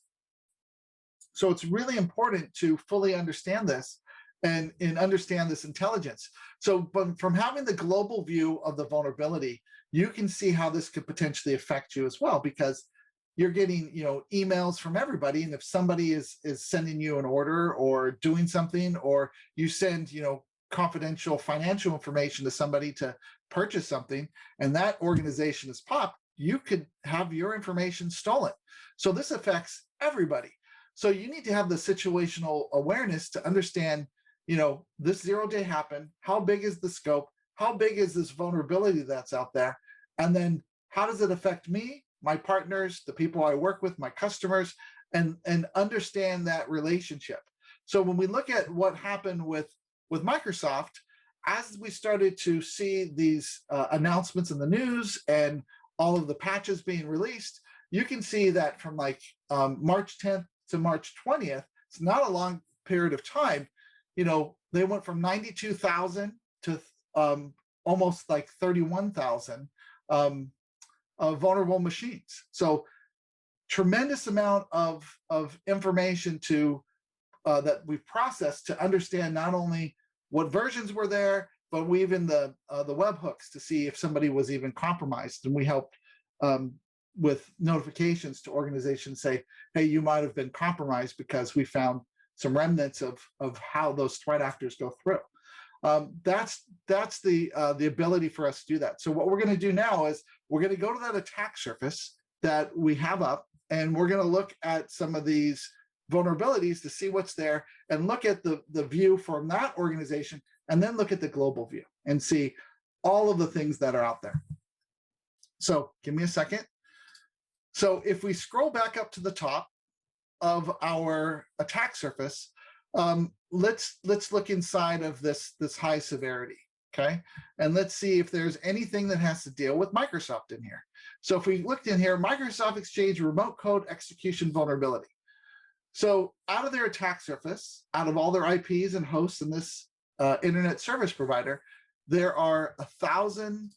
So it's really important to fully understand this and understand this intelligence. So from having the global view of the vulnerability, you can see how this could potentially affect you as well, because you're getting emails from everybody. And if somebody is sending you an order or doing something, or you send confidential financial information to somebody to purchase something, and that organization is popped, you could have your information stolen. So this affects everybody. So you need to have the situational awareness to understand, this 0-day happened. How big is the scope? How big is this vulnerability that's out there? And then how does it affect me, my partners, the people I work with, my customers, and understand that relationship. So when we look at what happened with Microsoft, as we started to see these announcements in the news and all of the patches being released, you can see that from March 10th to March 20th, it's not a long period of time. They went from 92,000 to almost 31,000 vulnerable machines. So tremendous amount of information that we've processed to understand not only what versions were there, but we even the webhooks to see if somebody was even compromised. And we helped with notifications to organizations say, hey, you might have been compromised, because we found some remnants of how those threat actors go through. That's the ability for us to do that. So what we're going to do now is we're going to go to that attack surface that we have up, and we're going to look at some of these vulnerabilities to see what's there, and look at the view from that organization, and then look at the global view and see all of the things that are out there. So give me a second. So if we scroll back up to the top of our attack surface, let's look inside of this high severity, okay? And let's see if there's anything that has to deal with Microsoft in here. So if we looked in here, Microsoft Exchange remote code execution vulnerability. So out of their attack surface, out of all their IPs and hosts in this internet service provider, there are 1,000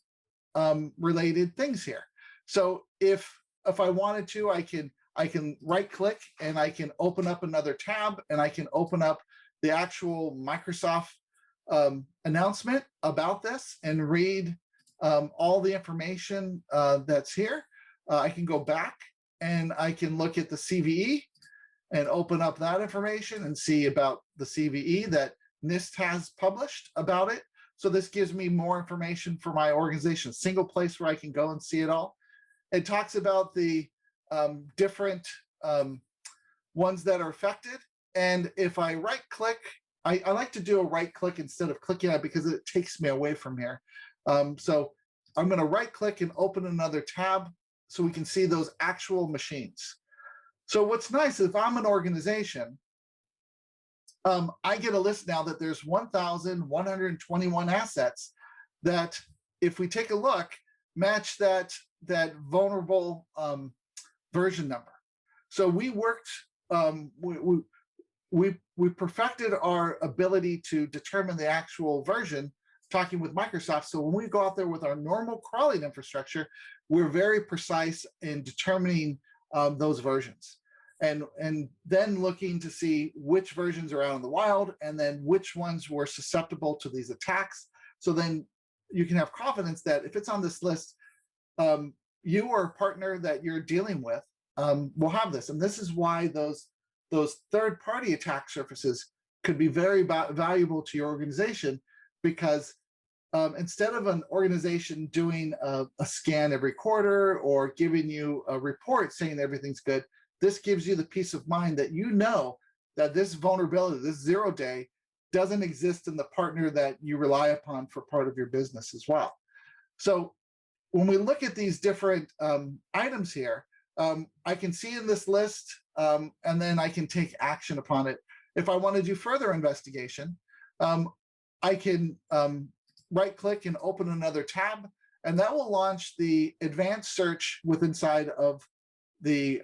related things here. So if I wanted to, I can right click and I can open up another tab, and I can open up the actual Microsoft announcement about this and read all the information that's here. I can go back and I can look at the CVE and open up that information and see about the CVE that NIST has published about it. So this gives me more information for my organization, a single place where I can go and see it all. It talks about the different ones that are affected. And if I right click I like to do a right click instead of clicking on it because it takes me away from here. So I'm going to right click and open another tab so we can see those actual machines. So what's nice is if I'm an organization, I get a list now that there's 1,121 assets that, if we take a look, match that vulnerable version number. So we worked, we perfected our ability to determine the actual version, talking with Microsoft. So when we go out there with our normal crawling infrastructure, we're very precise in determining those versions. And then looking to see which versions are out in the wild and then which ones were susceptible to these attacks. So then you can have confidence that if it's on this list, you or a partner that you're dealing with will have this. And this is why those third-party attack surfaces could be very valuable to your organization, because instead of an organization doing a scan every quarter or giving you a report saying everything's good, this gives you the peace of mind that you know that this vulnerability, this 0-day, doesn't exist in the partner that you rely upon for part of your business as well. So when we look at these different items here, I can see in this list, and then I can take action upon it. If I want to do further investigation, I can right click and open another tab, and that will launch the advanced search with inside of the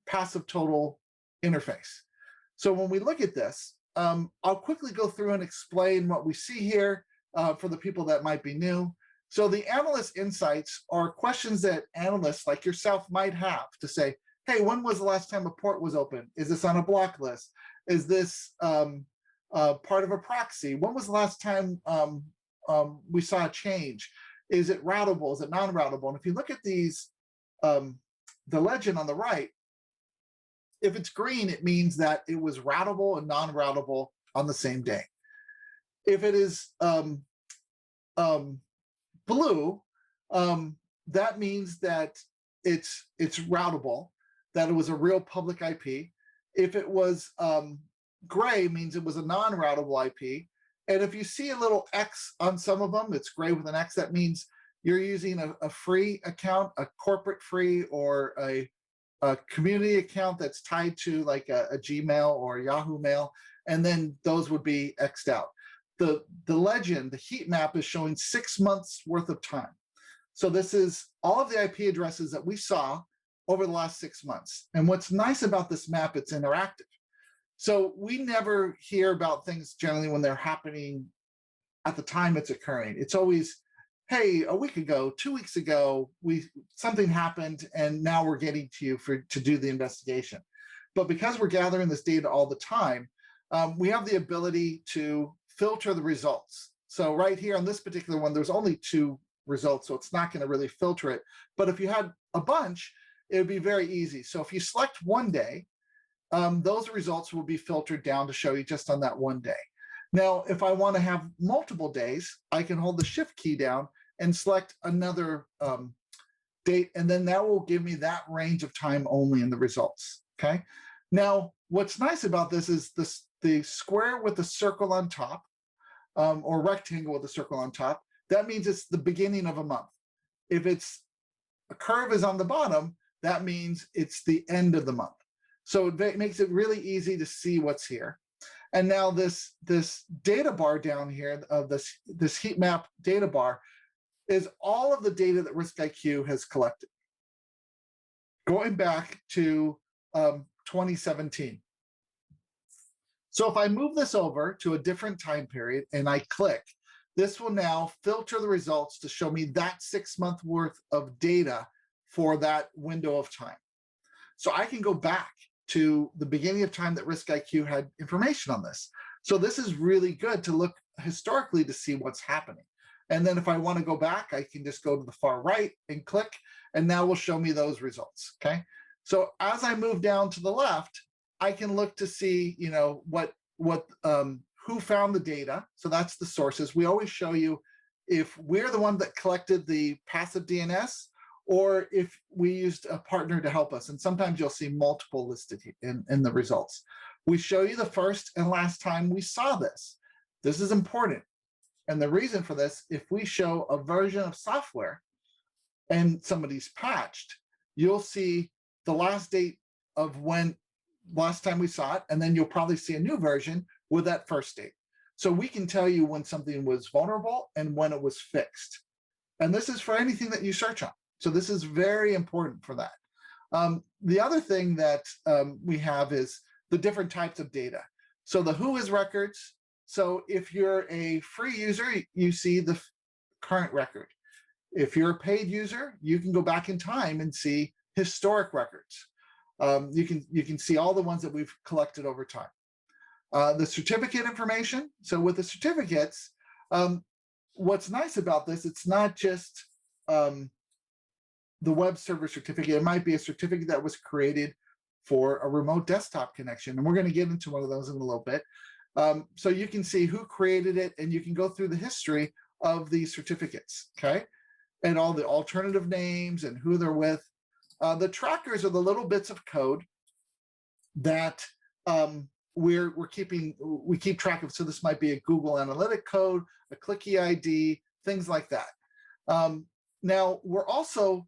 passive total interface. So when we look at this, I'll quickly go through and explain what we see here for the people that might be new. So the Analyst Insights are questions that analysts like yourself might have to say, hey, when was the last time a port was open? Is this on a block list? Is this part of a proxy? When was the last time we saw a change? Is it routable? Is it non-routable? And if you look at these, the legend on the right, if it's green, it means that it was routable and non-routable on the same day. If it is blue, that means that it's routable, that it was a real public IP. If it was gray, means it was a non-routable IP. And if you see a little X on some of them, it's gray with an X, that means you're using a free account, a corporate free, or a community account that's tied to like a Gmail or Yahoo Mail, and then those would be X'd out. The legend, the heat map, is showing 6 months worth of time. So this is all of the IP addresses that we saw over the last 6 months. And what's nice about this map, it's interactive. So we never hear about things generally when they're happening at the time it's occurring. It's always, hey, a week ago, 2 weeks ago, something happened, and now we're getting to you to do the investigation. But because we're gathering this data all the time, we have the ability to filter the results. So right here on this particular one, there's only 2 results, so it's not going to really filter it. But if you had a bunch, it would be very easy. So if you select one day, those results will be filtered down to show you just on that one day. Now, if I want to have multiple days, I can hold the Shift key down and select another date, and then that will give me that range of time only in the results, okay? Now, what's nice about this is the square with the circle on top, or rectangle with a circle on top, that means it's the beginning of a month. If it's a curve is on the bottom, that means it's the end of the month. So it makes it really easy to see what's here. And now this data bar down here of this heat map data bar is all of the data that RiskIQ has collected, going back to 2017. So if I move this over to a different time period and I click, this will now filter the results to show me that 6 month worth of data for that window of time. So I can go back to the beginning of time that RiskIQ had information on this. So this is really good to look historically to see what's happening. And then if I want to go back, I can just go to the far right and click, and now will show me those results, okay? So as I move down to the left, I can look to see, you know, who found the data. So that's the sources. We always show you if we're the one that collected the passive DNS, or if we used a partner to help us. And sometimes you'll see multiple listed in the results. We show you the first and last time we saw this. This is important. And the reason for this, if we show a version of software and somebody's patched, you'll see the last date of when last time we saw it, and then you'll probably see a new version with that first date. So we can tell you when something was vulnerable and when it was fixed. And this is for anything that you search on. So this is very important for that. The other thing that we have is the different types of data. So the who is records. So if you're a free user, you see the current record. If you're a paid user, you can go back in time and see historic records. You can see all the ones that we've collected over time. The certificate information. So with the certificates, what's nice about this, it's not just the web server certificate. It might be a certificate that was created for a remote desktop connection. And we're going to get into one of those in a little bit. So you can see who created it, and you can go through the history of these certificates, okay? And all the alternative names and who they're with. The trackers are the little bits of code that we keep track of. So this might be a Google Analytic code, a clicky ID, things like that. Now we're also,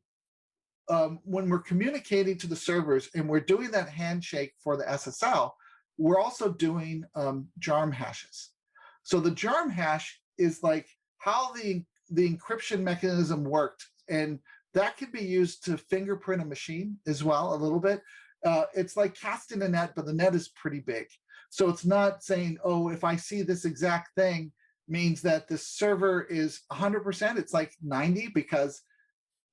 when we're communicating to the servers and we're doing that handshake for the SSL, we're also doing JARM hashes. So the JARM hash is like how the encryption mechanism worked, and that could be used to fingerprint a machine as well a little bit. It's like casting a net, but the net is pretty big. So it's not saying, oh, if I see this exact thing means that the server is 100%, it's like 90, because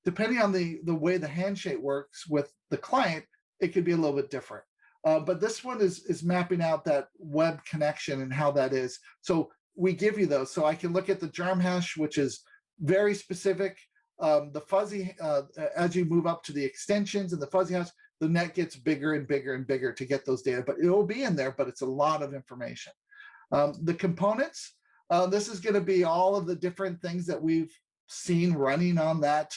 depending on the way the handshake works with the client, it could be a little bit different. But this one is mapping out that web connection and how that is. So we give you those. So I can look at the JARM hash, which is very specific. The fuzzy, as you move up to the extensions and the fuzzy hash, the net gets bigger and bigger and bigger to get those data, but it will be in there, but it's a lot of information. The components, this is going to be all of the different things that we've seen running on that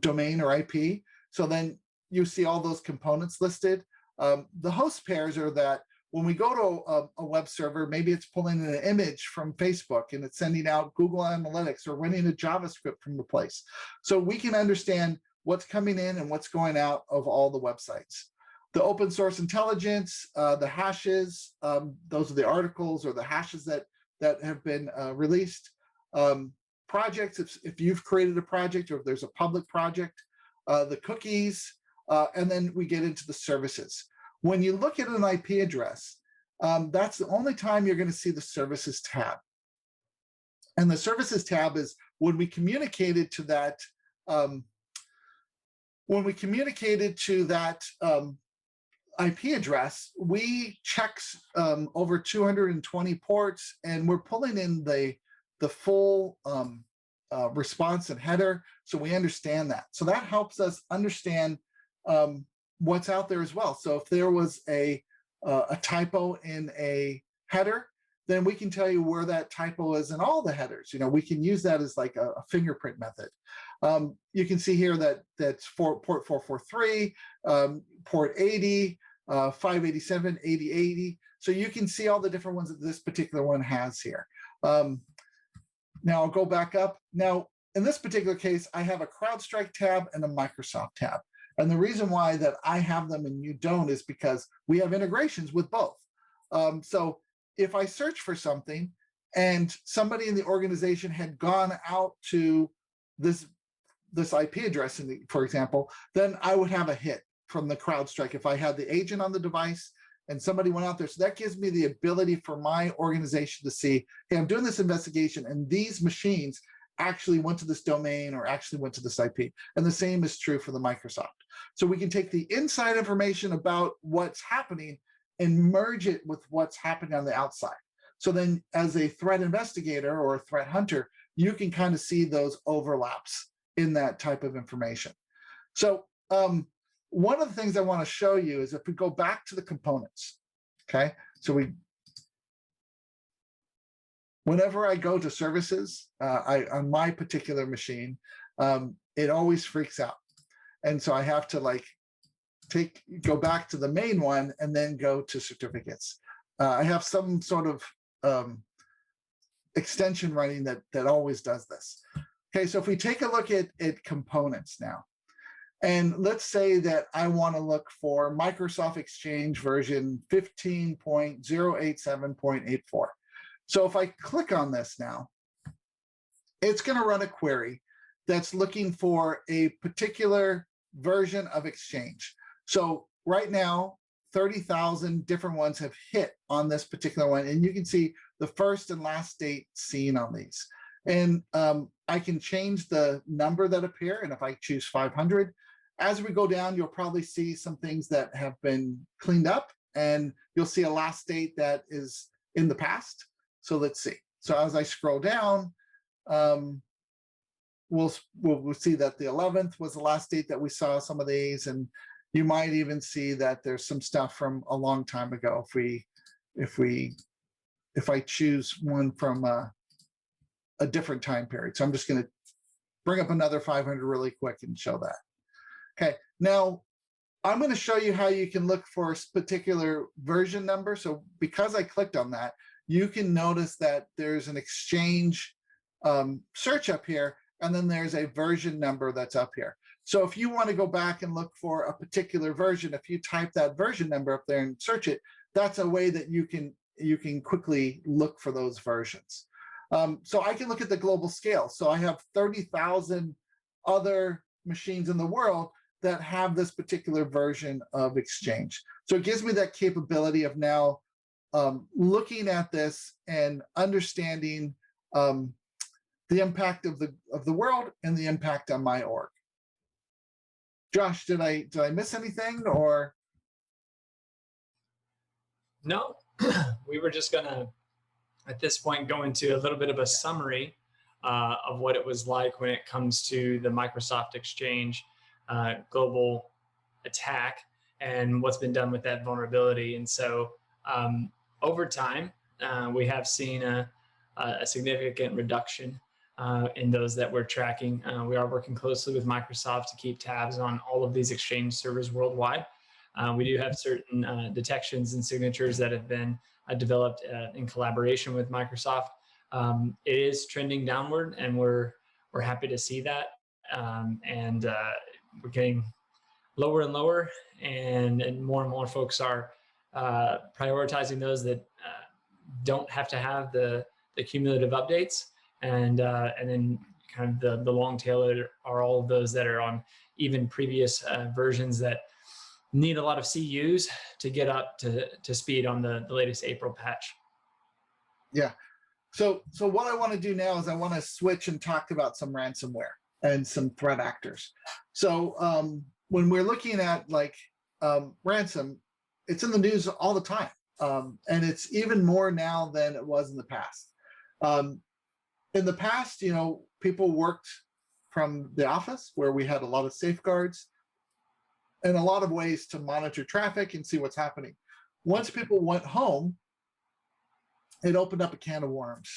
domain or IP. So then you see all those components listed. The host pairs are that when we go to a web server, maybe it's pulling in an image from Facebook and it's sending out Google Analytics or running a JavaScript from the place. So we can understand what's coming in and what's going out of all the websites. The open source intelligence, the hashes, those are the articles or the hashes that have been released. Projects, if you've created a project or if there's a public project, the cookies, and then we get into the services. When you look at an IP address, that's the only time you're going to see the services tab. And the services tab is when we communicated to that, IP address, we check over 220 ports, and we're pulling in the full response and header, so we understand that. So that helps us understand what's out there as well. So if there was a typo in a header, then we can tell you where that typo is in all the headers. You know, we can use that as like a fingerprint method. You can see here that that's port 443, port 80, 587, 8080. So you can see all the different ones that this particular one has here. Now I'll go back up. Now, in this particular case, I have a CrowdStrike tab and a Microsoft tab. And the reason why that I have them and you don't is because we have integrations with both. So if I search for something and somebody in the organization had gone out to this IP address, for example, then I would have a hit from the CrowdStrike if I had the agent on the device and somebody went out there. So that gives me the ability for my organization to see, hey, I'm doing this investigation and these machines actually went to this domain or actually went to this IP. And the same is true for the Microsoft. So we can take the inside information about what's happening and merge it with what's happening on the outside. So then as a threat investigator or a threat hunter, you can kind of see those overlaps in that type of information. So one of the things I want to show you is if we go back to the components, okay? So whenever I go to services on my particular machine, it always freaks out. And so I have to like go back to the main one and then go to certificates. I have some sort of extension running that always does this. Okay, so if we take a look at components now, and let's say that I want to look for Microsoft Exchange version 15.087.84. So if I click on this now, it's going to run a query that's looking for a particular version of Exchange. So right now, 30,000 different ones have hit on this particular one, and you can see the first and last date seen on these. And I can change the number that appear, and if I choose 500, as we go down, you'll probably see some things that have been cleaned up, and you'll see a last date that is in the past. So let's see. So as I scroll down, we'll see that the 11th was the last date that we saw some of these, and you might even see that there's some stuff from a long time ago. If I choose one from a different time period. So I'm just going to bring up another 500 really quick and show that. Okay, now I'm going to show you how you can look for a particular version number. So because I clicked on that, you can notice that there's an Exchange search up here, and then there's a version number that's up here. So if you want to go back and look for a particular version, if you type that version number up there and search it, that's a way that you can quickly look for those versions. So I can look at the global scale. So I have 30,000 other machines in the world that have this particular version of Exchange. So it gives me that capability of now looking at this and understanding the impact of the world and the impact on my org. Josh, did I miss anything, or? No, we were just gonna, at this point, go into a little bit of a summary of what it was like when it comes to the Microsoft Exchange global attack and what's been done with that vulnerability. And so over time, we have seen a significant reduction in those that we're tracking. We are working closely with Microsoft to keep tabs on all of these Exchange servers worldwide. We do have certain detections and signatures that have been developed in collaboration with Microsoft. It is trending downward, and we're happy to see that. And we're getting lower and lower, and more folks are prioritizing those that don't have to have the cumulative updates, and then kind of the long tail are all of those that are on even previous versions that need a lot of CUs to get up to speed on the latest April patch. Yeah. So what I want to do now is I want to switch and talk about some ransomware and some threat actors. So when we're looking at like ransom, it's in the news all the time. And it's even more now than it was in the past. In the past, people worked from the office where we had a lot of safeguards and a lot of ways to monitor traffic and see what's happening. Once people went home, it opened up a can of worms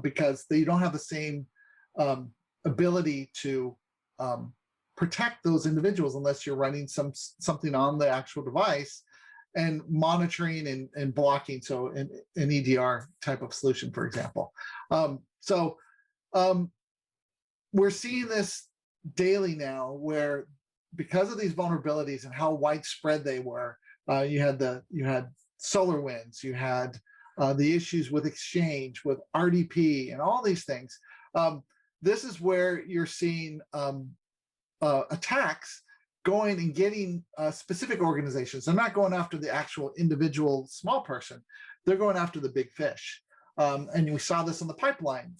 because they don't have the same ability to protect those individuals unless you're running something on the actual device and monitoring and blocking. So an EDR type of solution, for example. We're seeing this daily now, where because of these vulnerabilities and how widespread they were, you had SolarWinds, you had the issues with Exchange, with RDP, and all these things. This is where you're seeing attacks going and getting specific organizations. They're not going after the actual individual small person. They're going after the big fish. And we saw this in the pipeline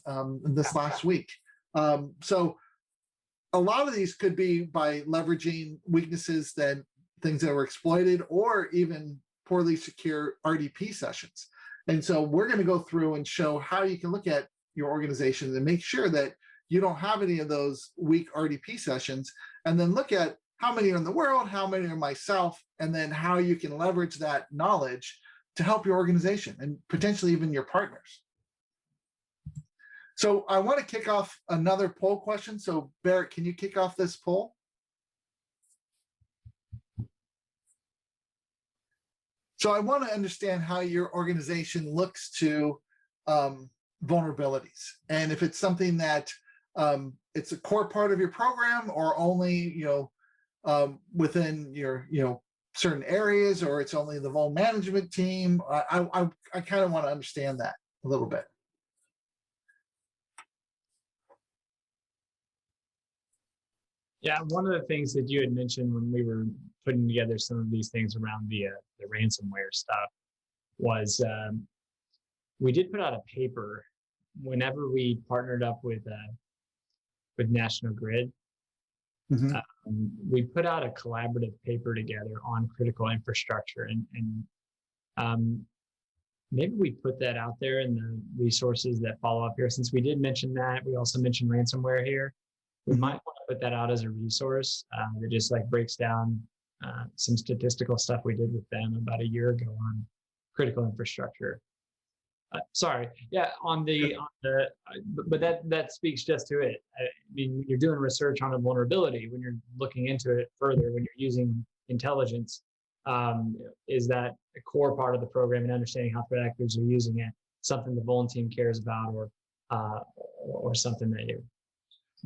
this last week. So a lot of these could be by leveraging weaknesses, things that were exploited, or even poorly secure RDP sessions. And so we're going to go through and show how you can look at your organization and make sure that you don't have any of those weak RDP sessions, and then look at how many are in the world, how many are myself, and then how you can leverage that knowledge to help your organization and potentially even your partners. So I want to kick off another poll question. So Barrett, can you kick off this poll? So I want to understand how your organization looks to vulnerabilities, and if it's something that it's a core part of your program, or only within your certain areas, or it's only the vuln management team. I kind of want to understand that a little bit. Yeah, one of the things that you had mentioned when we were putting together some of these things around the ransomware stuff was we did put out a paper whenever we partnered up with National Grid. Mhm. We put out a collaborative paper together on critical infrastructure, and maybe we put that out there in the resources that follow up here. Since we did mention that, we also mentioned ransomware here. We Mhm. might want to put that out as a resource that just like breaks down some statistical stuff we did with them about a year ago on critical infrastructure. Sorry, yeah, but that speaks just to it. I mean, when you're doing research on a vulnerability, when you're looking into it further, when you're using intelligence, is that a core part of the program, and understanding how threat actors are using it, something the vuln team cares about, or something that you're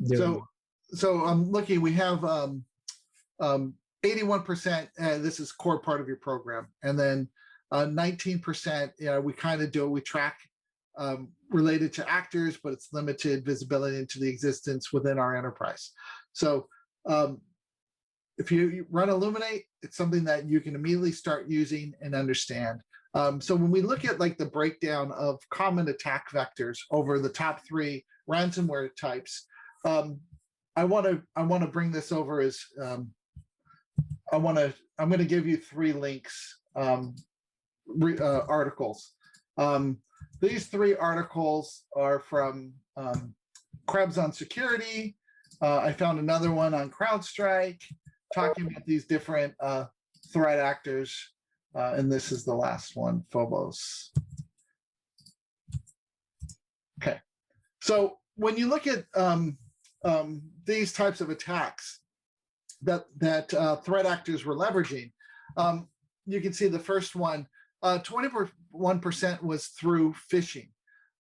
doing? So I'm looking. We have 81%. This is core part of your program, and then 19%. We kind of do it. We track related to actors, but it's limited visibility into the existence within our enterprise. So if you run Illuminate, it's something that you can immediately start using and understand. So when we look at like the breakdown of common attack vectors over the top 3 ransomware types, I want to bring this over as I'm going to give you 3 links, articles. These 3 articles are from Krebs on security. I found another one on CrowdStrike talking about these different threat actors, and this is the last one, Phobos. Okay, so when you look at these types of attacks that threat actors were leveraging, you can see the first one, 21% was through phishing,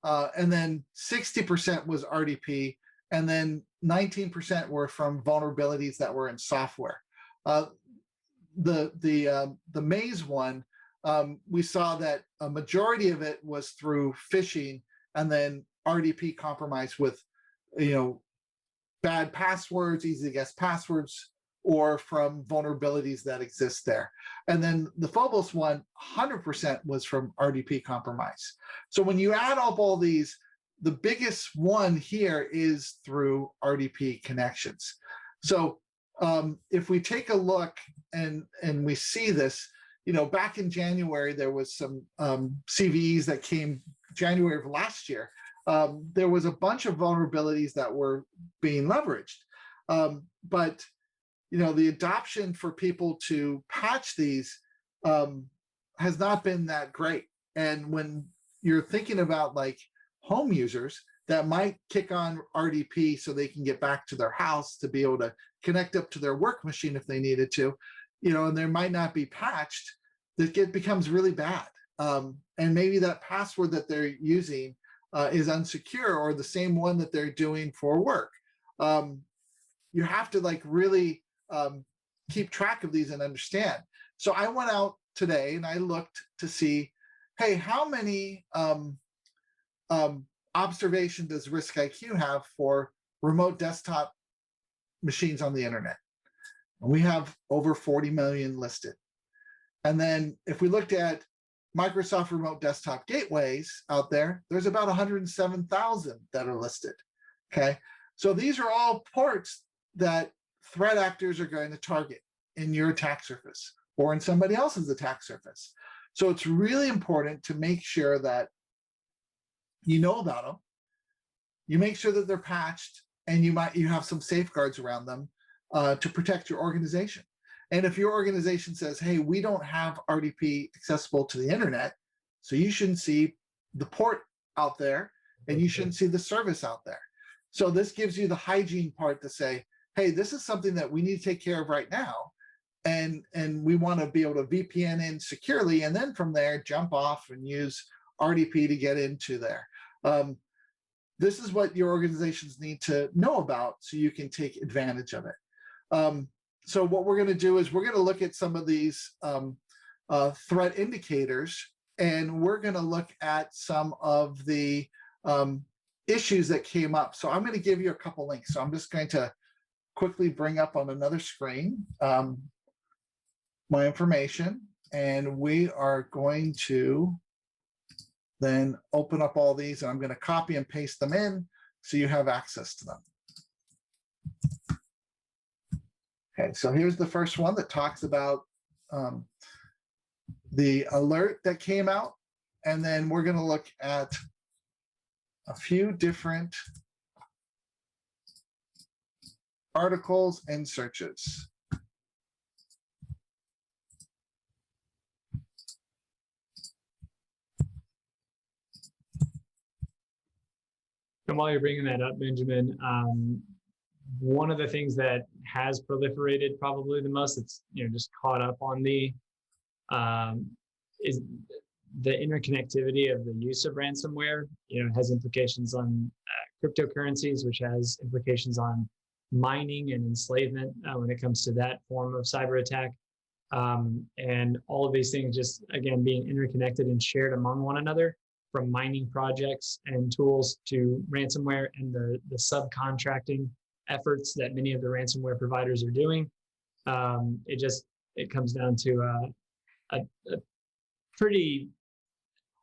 and then 60% was RDP, and then 19% were from vulnerabilities that were in software. The Maze one, we saw that a majority of it was through phishing, and then RDP compromise with bad passwords, easy to guess passwords, or from vulnerabilities that exist there. And then the Phobos one, 100% was from RDP compromise. So when you add up all these, the biggest one here is through RDP connections. So if we take a look and we see this, back in January, there was some CVEs that came January of last year. There was a bunch of vulnerabilities that were being leveraged. But the adoption for people to patch these has not been that great. And when you're thinking about like home users that might kick on RDP so they can get back to their house to be able to connect up to their work machine if they needed to, and they might not be patched, it becomes really bad. And maybe that password that they're using is unsecure, or the same one that they're doing for work. You have to like really keep track of these and understand. So I went out today and I looked to see, hey, how many observation does RiskIQ have for remote desktop machines on the internet? And we have over 40 million listed. And then if we looked at Microsoft remote desktop gateways out there, there's about 107,000 that are listed. Okay, so these are all ports that threat actors are going to target in your attack surface or in somebody else's attack surface. So it's really important to make sure that you know about them, you make sure that they're patched, and you have some safeguards around them to protect your organization. And if your organization says, hey, we don't have RDP accessible to the internet, so you shouldn't see the port out there, and you shouldn't see the service out there. So this gives you the hygiene part to say, hey, this is something that we need to take care of right now. and we want to be able to VPN in securely, and then from there jump off and use RDP to get into there. This is what your organizations need to know about so you can take advantage of it. So what we're going to do is we're going to look at some of these threat indicators, and we're going to look at some of the issues that came up. So I'm going to give you a couple links. So I'm just going to quickly bring up on another screen my information, and we are going to then open up all these, and I'm going to copy and paste them in so you have access to them. Okay, so here's the first one that talks about the alert that came out, and then we're going to look at a few different articles and searches. And while you're bringing that up, Benjamin, one of the things that has proliferated probably the most, it's just caught up on the is the interconnectivity of the use of ransomware. It has implications on cryptocurrencies, which has implications on mining and enslavement when it comes to that form of cyber attack. And all of these things just, again, being interconnected and shared among one another, from mining projects and tools to ransomware and the subcontracting efforts that many of the ransomware providers are doing. It comes down to a pretty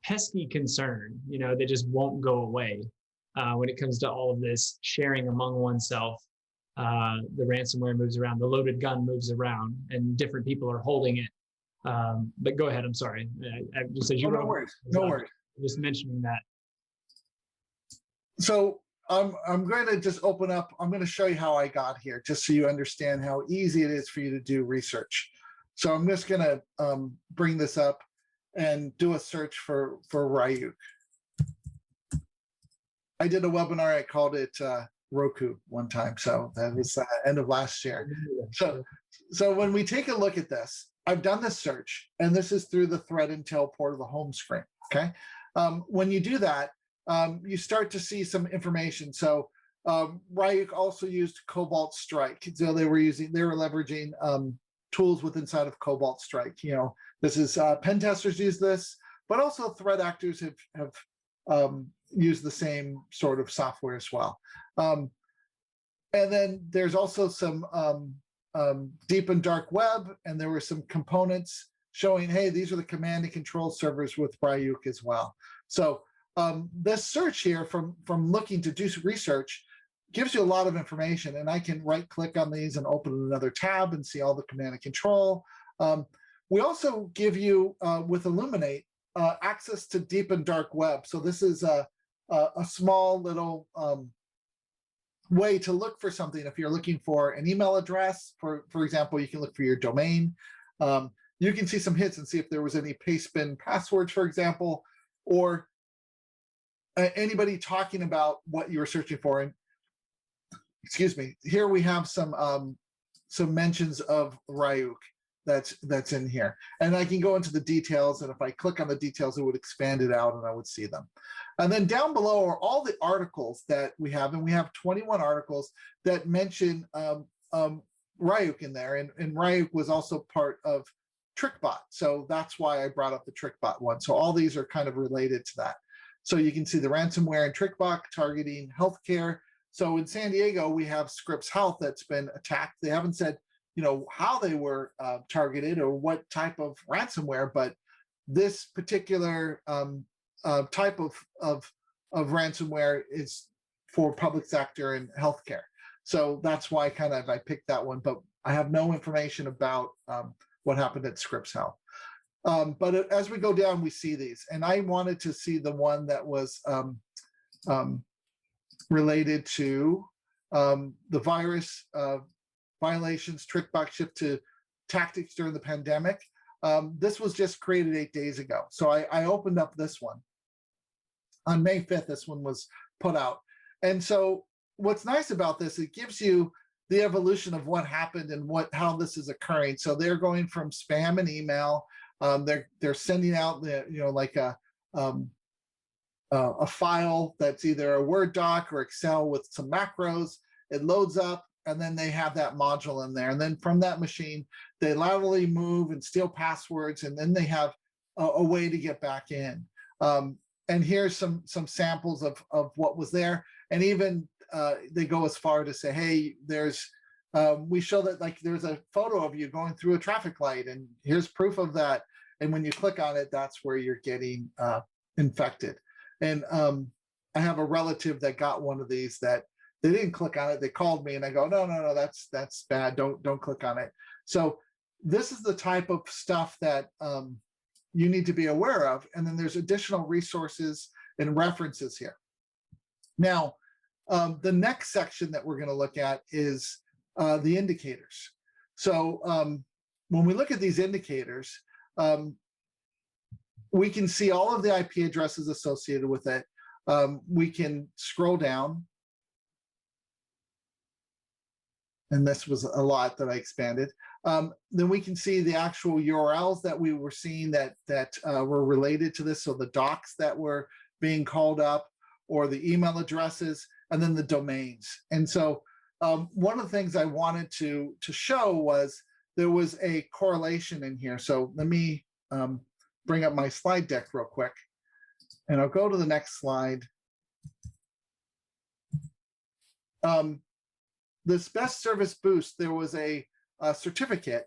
pesky concern, that just won't go away when it comes to all of this sharing among oneself. The ransomware moves around, the loaded gun moves around, and different people are holding it. But go ahead, I'm sorry. I just as you no worries, no worries. Just mentioning that. So I'm going to just open up. I'm going to show you how I got here, just so you understand how easy it is for you to do research. So I'm just going to bring this up and do a search for Ryuk. I did a webinar. I called it Roku one time. So that was end of last year. So when we take a look at this, I've done this search, and this is through the threat intel port of the home screen. Okay. When you do that, you start to see some information. So Ryuk also used Cobalt Strike. So they were leveraging tools within inside of Cobalt Strike. This is pen testers use this, but also threat actors have used the same sort of software as well. And then there's also some deep and dark web, and there were some components showing, hey, these are the command and control servers with Ryuk as well. So this search here from looking to do research gives you a lot of information, and I can right click on these and open another tab and see all the command and control. We also give you with Illuminate access to deep and dark web. So this is a small little way to look for something. If you're looking for an email address, for example, you can look for your domain. You can see some hits and see if there was any pastebin passwords, for example, or anybody talking about what you were searching for. And excuse me, here we have some mentions of Ryuk that's in here. And I can go into the details, and if I click on the details, it would expand it out and I would see them. And then down below are all the articles that we have, and we have 21 articles that mention Ryuk in there, and Ryuk was also part of TrickBot. So that's why I brought up the TrickBot one. So all these are kind of related to that. So you can see the ransomware and TrickBot targeting healthcare. So in San Diego, we have Scripps Health that's been attacked. They haven't said, how they were targeted or what type of ransomware, but this particular type of ransomware is for public sector and healthcare. So that's why I picked that one, but I have no information about what happened at Scripps Health. But as we go down, we see these, and I wanted to see the one that was related to the virus violations, TrickBot shift to tactics during the pandemic. This was just created 8 days ago. So I opened up this one. On May 5th, this one was put out. And so what's nice about this, it gives you the evolution of what happened and how this is occurring. So they're going from spam and email. They're sending out like a file that's either a Word doc or Excel with some macros. It loads up, and then they have that module in there. And then from that machine, they laterally move and steal passwords, and then they have a way to get back in. And here's some samples of what was there. And even they go as far to say, hey, we show that like there's a photo of you going through a traffic light, and here's proof of that. And when you click on it, that's where you're getting infected. And I have a relative that got one of these that they didn't click on it. They called me and I go, no, that's bad. Don't click on it. So this is the type of stuff that you need to be aware of. And then there's additional resources and references here. Now, the next section that we're going to look at is the indicators. So when we look at these indicators, we can see all of the IP addresses associated with it. We can scroll down. And this was a lot that I expanded. Then we can see the actual URLs that we were seeing that were related to this. So the docs that were being called up, or the email addresses, and then the domains. And so one of the things I wanted to show was there was a correlation in here. So let me bring up my slide deck real quick, and I'll go to the next slide. This best service boost, there was a certificate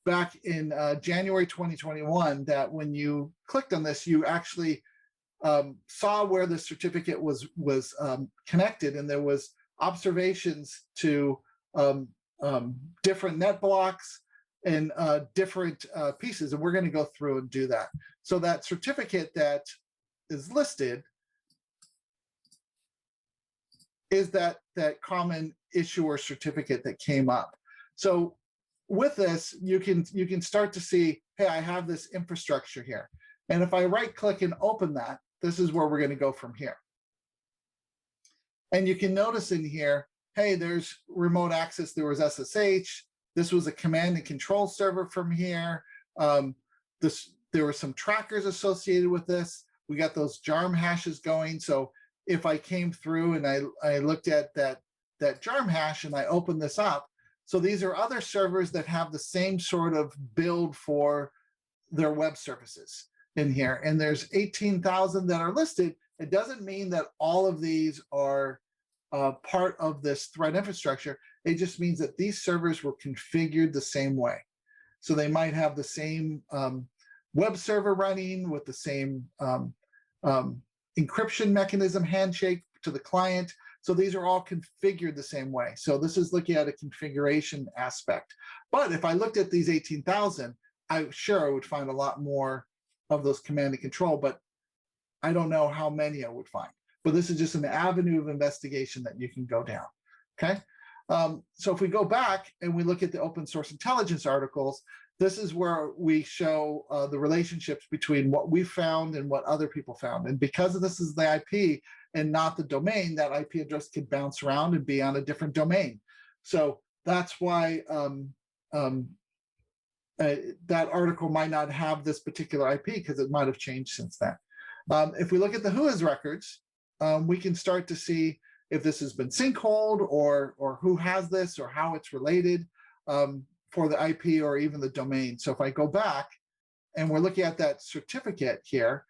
back in January 2021 that when you clicked on this, you actually saw where the certificate was connected, and there was observations to different net blocks and different pieces, and we're going to go through and do that. So that certificate that is listed is that common issuer certificate that came up. So with this, you can start to see, hey, I have this infrastructure here. And if I right click and open that, this is where we're going to go from here. And you can notice in here, hey, there's remote access. There was SSH. This was a command and control server from here. There were some trackers associated with this. We got those JARM hashes going. So if I came through and I looked at that JARM hash and I opened this up, so these are other servers that have the same sort of build for their web services in here. And there's 18,000 that are listed. It doesn't mean that all of these are part of this threat infrastructure. It just means that these servers were configured the same way. So they might have the same web server running with the same encryption mechanism handshake to the client. So these are all configured the same way. So this is looking at a configuration aspect. But if I looked at these 18,000, I'm sure I would find a lot more of those command and control, but I don't know how many I would find. But this is just an avenue of investigation that you can go down, okay? So if we go back and we look at the open source intelligence articles, this is where we show the relationships between what we found and what other people found. And because of this is the IP and not the domain, that IP address could bounce around and be on a different domain. So that's why that article might not have this particular IP, because it might have changed since then. If we look at the WHOIS records, we can start to see if this has been sinkholed or who has this or how it's related for the IP or even the domain. So if I go back and we're looking at that certificate here,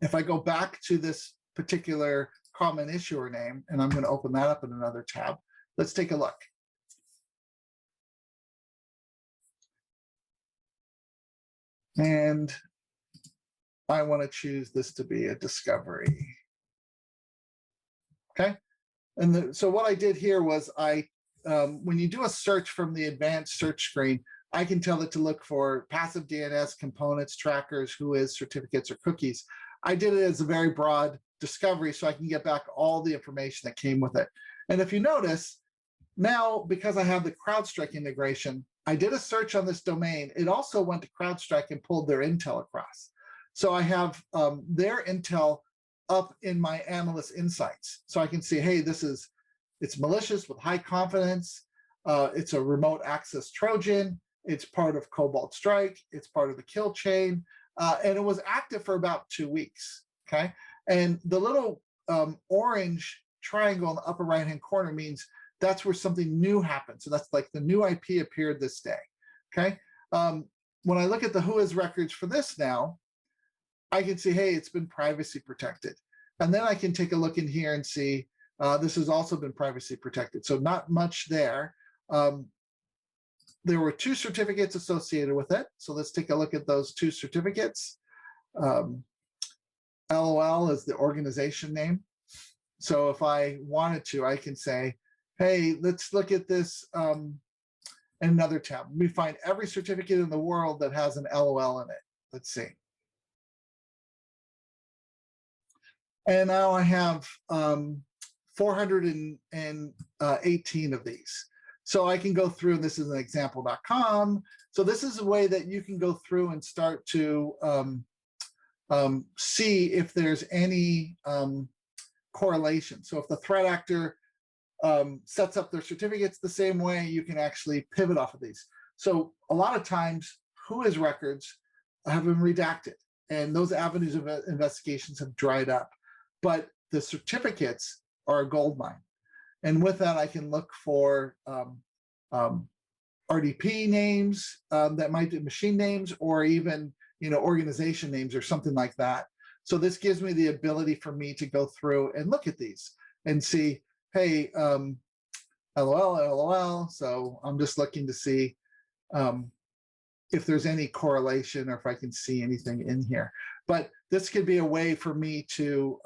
if I go back to this particular common issuer name, and I'm going to open that up in another tab, let's take a look. And I want to choose this to be a discovery. Okay. And so what I did here was when you do a search from the advanced search screen, I can tell it to look for passive DNS components, trackers, WHOIS, certificates, or cookies. I did it as a very broad discovery so I can get back all the information that came with it. And if you notice, now because I have the CrowdStrike integration, I did a search on this domain. It also went to CrowdStrike and pulled their intel across. So I have their intel up in my Analyst Insights. So I can see, hey, this is It's malicious with high confidence. It's a remote access Trojan. It's part of Cobalt Strike. It's part of the kill chain. And it was active for about 2 weeks, okay? And the little orange triangle in the upper right-hand corner means that's where something new happened. So that's like the new IP appeared this day, okay? When I look at the WHOIS records for this now, I can see, hey, it's been privacy protected. And then I can take a look in here and see this has also been privacy protected. So not much there. There were 2 certificates associated with it. So let's take a look at those 2 certificates. LOL is the organization name. So if I wanted to, I can say, hey, let's look at this in another tab. Let me find every certificate in the world that has an LOL in it. Let's see. And now I have 418 of these. So I can go through, and this is an example.com. So this is a way that you can go through and start to see if there's any correlation. So if the threat actor sets up their certificates the same way, you can actually pivot off of these. So a lot of times, WHOIS records have been redacted, and those avenues of investigations have dried up. But the certificates are a gold mine. And with that, I can look for RDP names that might be machine names, or even organization names or something like that. So this gives me the ability for me to go through and look at these and see, hey, LOL. So I'm just looking to see if there's any correlation or if I can see anything in here. But this could be a way for me to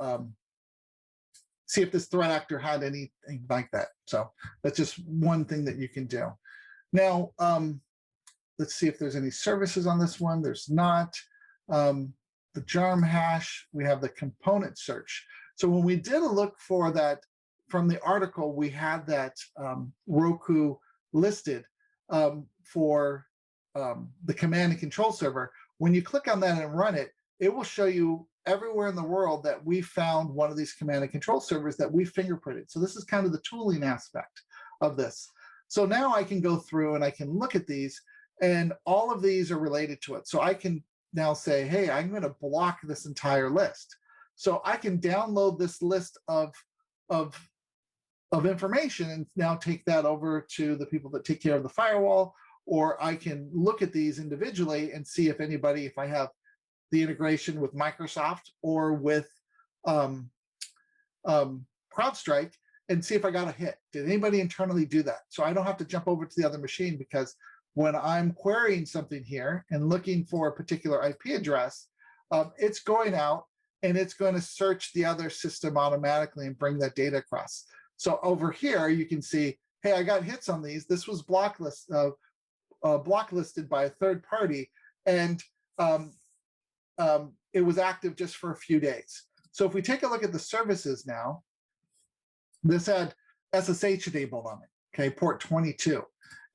see if this threat actor had anything like that. So that's just one thing that you can do. Now, let's see if there's any services on this one. There's not. The JARM hash, we have the component search. So when we did a look for that from the article, we had that Roku listed for the command and control server. When you click on that and run it, it will show you everywhere in the world that we found one of these command and control servers that we fingerprinted. So this is kind of the tooling aspect of this. So now I can go through and I can look at these, and all of these are related to it. So I can now say, hey, I'm going to block this entire list. So I can download this list of information and now take that over to the people that take care of the firewall, or I can look at these individually and see if anybody, if I have the integration with Microsoft or with CrowdStrike, and see if I got a hit. Did anybody internally do that? So I don't have to jump over to the other machine, because when I'm querying something here and looking for a particular IP address, it's going out and it's going to search the other system automatically and bring that data across. So over here, you can see, hey, I got hits on these. This was blocklisted by a third party, and it was active just for a few days. So if we take a look at the services now, this had SSH enabled on it, okay, port 22.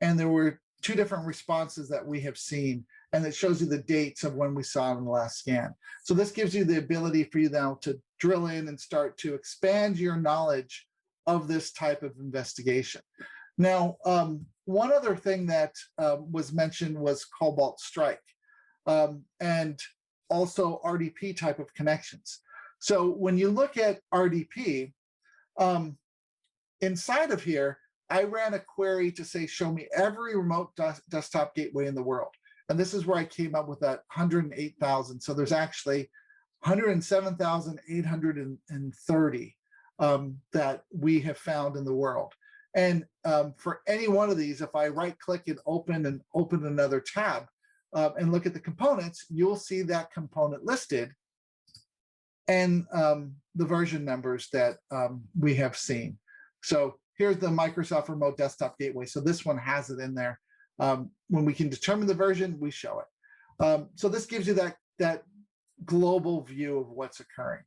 And there were 2 different responses that we have seen, and it shows you the dates of when we saw it in the last scan. So this gives you the ability for you now to drill in and start to expand your knowledge of this type of investigation. Now, one other thing that was mentioned was Cobalt Strike, and also RDP type of connections. So when you look at RDP, inside of here, I ran a query to say, show me every remote desktop gateway in the world. And this is where I came up with that 108,000. So there's actually 107,830 that we have found in the world. And for any one of these, if I right click and open another tab and look at the components, you'll see that component listed and the version numbers that we have seen. So here's the Microsoft Remote Desktop Gateway. So this one has it in there. When we can determine the version, we show it. So this gives you that global view of what's occurring.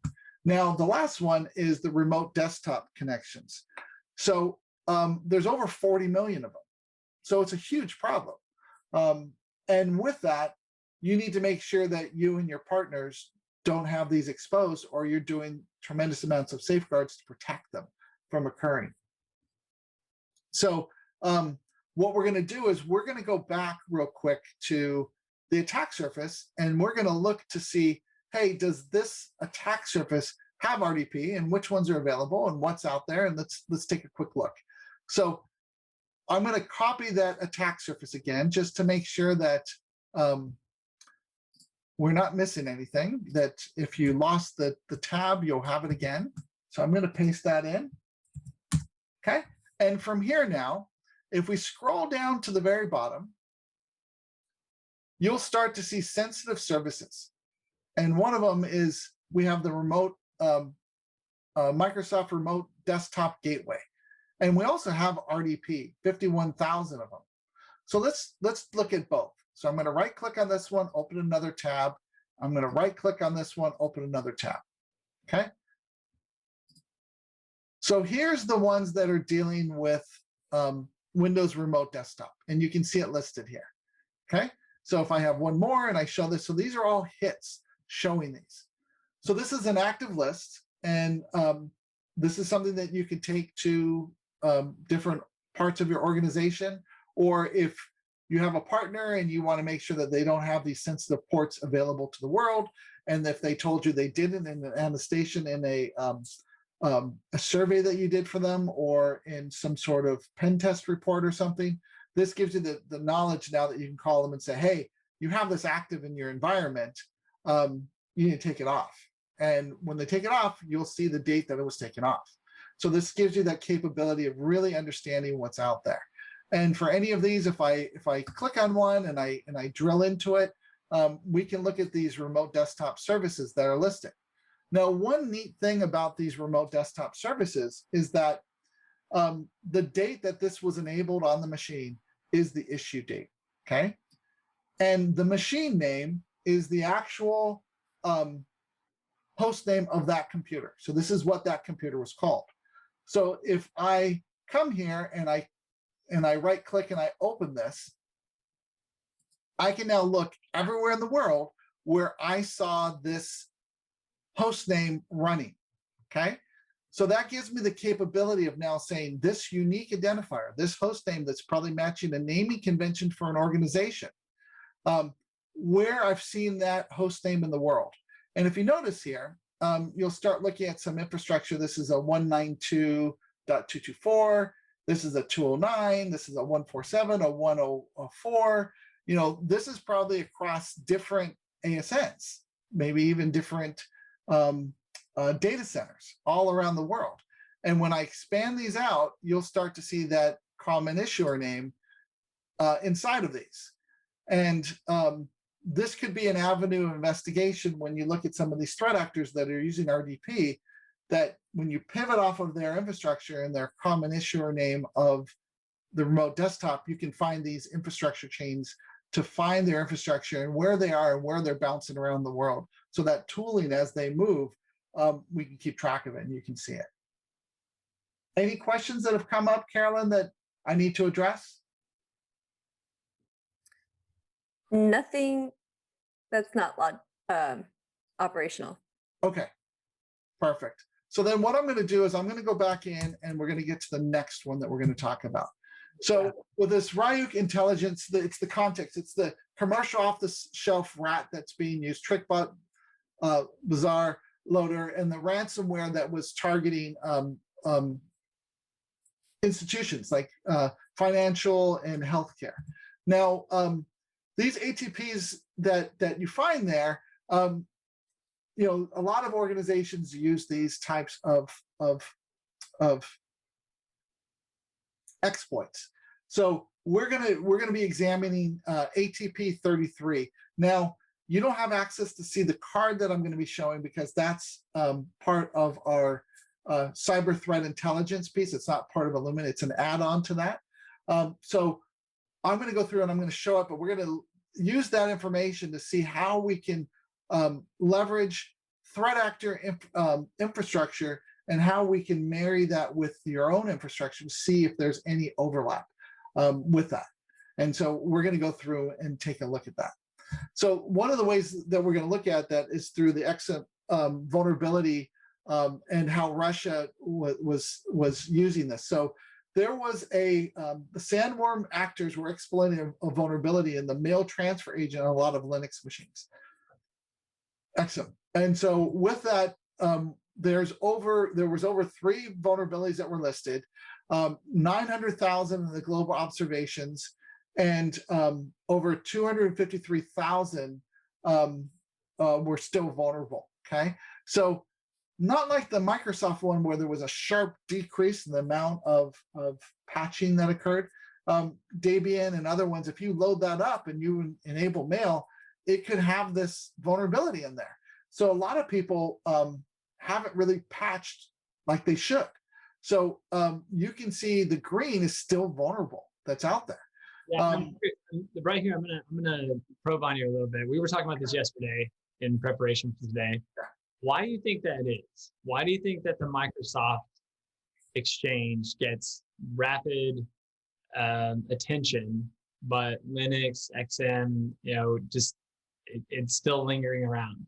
Now, the last one is the remote desktop connections. So there's over 40 million of them. So it's a huge problem. And with that, you need to make sure that you and your partners don't have these exposed, or you're doing tremendous amounts of safeguards to protect them from occurring. So what we're going to do is we're going to go back real quick to the attack surface, and we're going to look to see, hey, does this attack surface have RDP, and which ones are available, and what's out there? And let's take a quick look. So I'm going to copy that attack surface again, just to make sure that we're not missing anything, that if you lost the tab, you'll have it again. So I'm going to paste that in. Okay. And from here now, if we scroll down to the very bottom, you'll start to see sensitive services. And one of them is we have the remote Microsoft Remote Desktop Gateway. And we also have RDP, 51,000 of them. So let's look at both. So I'm going to right click on this one, open another tab. I'm going to right click on this one, open another tab. Okay. So here's the ones that are dealing with Windows Remote Desktop, and you can see it listed here. Okay. So if I have one more and I show this, so these are all hits showing these. So this is an active list, and this is something that you can take to different parts of your organization, or if you have a partner and you want to make sure that they don't have these sensitive ports available to the world, and if they told you they didn't in an attestation in a survey that you did for them, or in some sort of pen test report or something, this gives you the knowledge now that you can call them and say, hey, you have this active in your environment, you need to take it off. And when they take it off, you'll see the date that it was taken off. So this gives you that capability of really understanding what's out there. And for any of these, if I click on one and I drill into it, we can look at these remote desktop services that are listed. Now, one neat thing about these remote desktop services is that the date that this was enabled on the machine is the issue date, okay? And the machine name is the actual host name of that computer. So this is what that computer was called. So if I come here and I right click and I open this, I can now look everywhere in the world where I saw this host name running, okay? So that gives me the capability of now saying this unique identifier, this host name that's probably matching a naming convention for an organization, where I've seen that host name in the world. And if you notice here, you'll start looking at some infrastructure. This is a 192.224. This is a 209. This is a 147, a 104. You know, this is probably across different ASNs, maybe even different data centers all around the world. And when I expand these out, you'll start to see that common issuer name inside of these. And this could be an avenue of investigation when you look at some of these threat actors that are using RDP, that when you pivot off of their infrastructure and their common issuer name of the remote desktop, you can find these infrastructure chains to find their infrastructure and where they are and where they're bouncing around the world. So that tooling, as they move, we can keep track of it and you can see it. Any questions that have come up, Carolyn, that I need to address? Nothing that's not operational. Okay, perfect. So then what I'm going to do is I'm going to go back in and we're going to get to the next one that we're going to talk about. So with this Ryuk intelligence, it's the context. It's the commercial off-the-shelf rat that's being used, TrickBot, Bazaar Loader, and the ransomware that was targeting institutions like financial and healthcare. Now, these ATPs that you find there, you know, a lot of organizations use these types of exploits. So we're gonna be examining ATP 33. Now, you don't have access to see the card that I'm going to be showing because that's part of our cyber threat intelligence piece. It's not part of Illumina. It's an add-on to that. So I'm going to go through and I'm going to show it, but we're going to use that information to see how we can leverage threat actor infrastructure and how we can marry that with your own infrastructure to see if there's any overlap with that. And so we're going to go through and take a look at that. So one of the ways that we're going to look at that is through the exit vulnerability and how Russia was using this. So there was the sandworm actors were exploiting a vulnerability in the mail transfer agent on a lot of Linux machines. Excellent. And so with that, there was over 3 vulnerabilities that were listed, 900,000 in the global observations, and over 253,000 were still vulnerable. Okay, so not like the Microsoft one where there was a sharp decrease in the amount of patching that occurred. Debian and other ones, if you load that up and you enable mail, it could have this vulnerability in there. So a lot of people haven't really patched like they should. So you can see the green is still vulnerable that's out there. Yeah, right here, I'm gonna probe on you a little bit. We were talking about this yesterday in preparation for today. Why do you think that is? Why do you think that the Microsoft Exchange gets rapid attention, but Linux, XM, just it's still lingering around?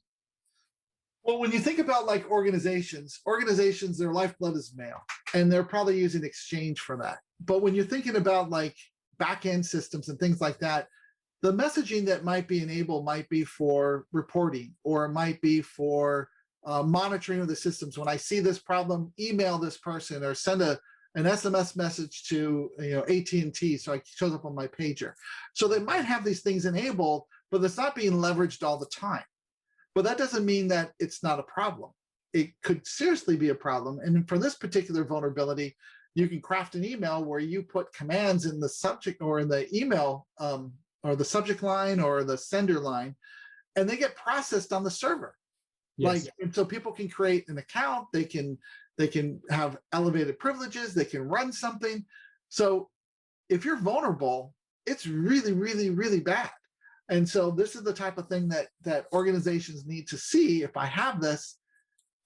Well, when you think about like organizations, their lifeblood is mail, and they're probably using Exchange for that. But when you're thinking about like back-end systems and things like that, the messaging that might be enabled might be for reporting, or it might be for monitoring of the systems. When I see this problem, email this person or send an SMS message to AT&T so it shows up on my pager. So they might have these things enabled, but it's not being leveraged all the time. But that doesn't mean that it's not a problem. It could seriously be a problem. And for this particular vulnerability, you can craft an email where you put commands in the subject or in the email or the subject line or the sender line, and they get processed on the server. Yes. And so people can create an account, they can have elevated privileges, they can run something. So if you're vulnerable, it's really, really, really bad. And so this is the type of thing that organizations need to see. If I have this,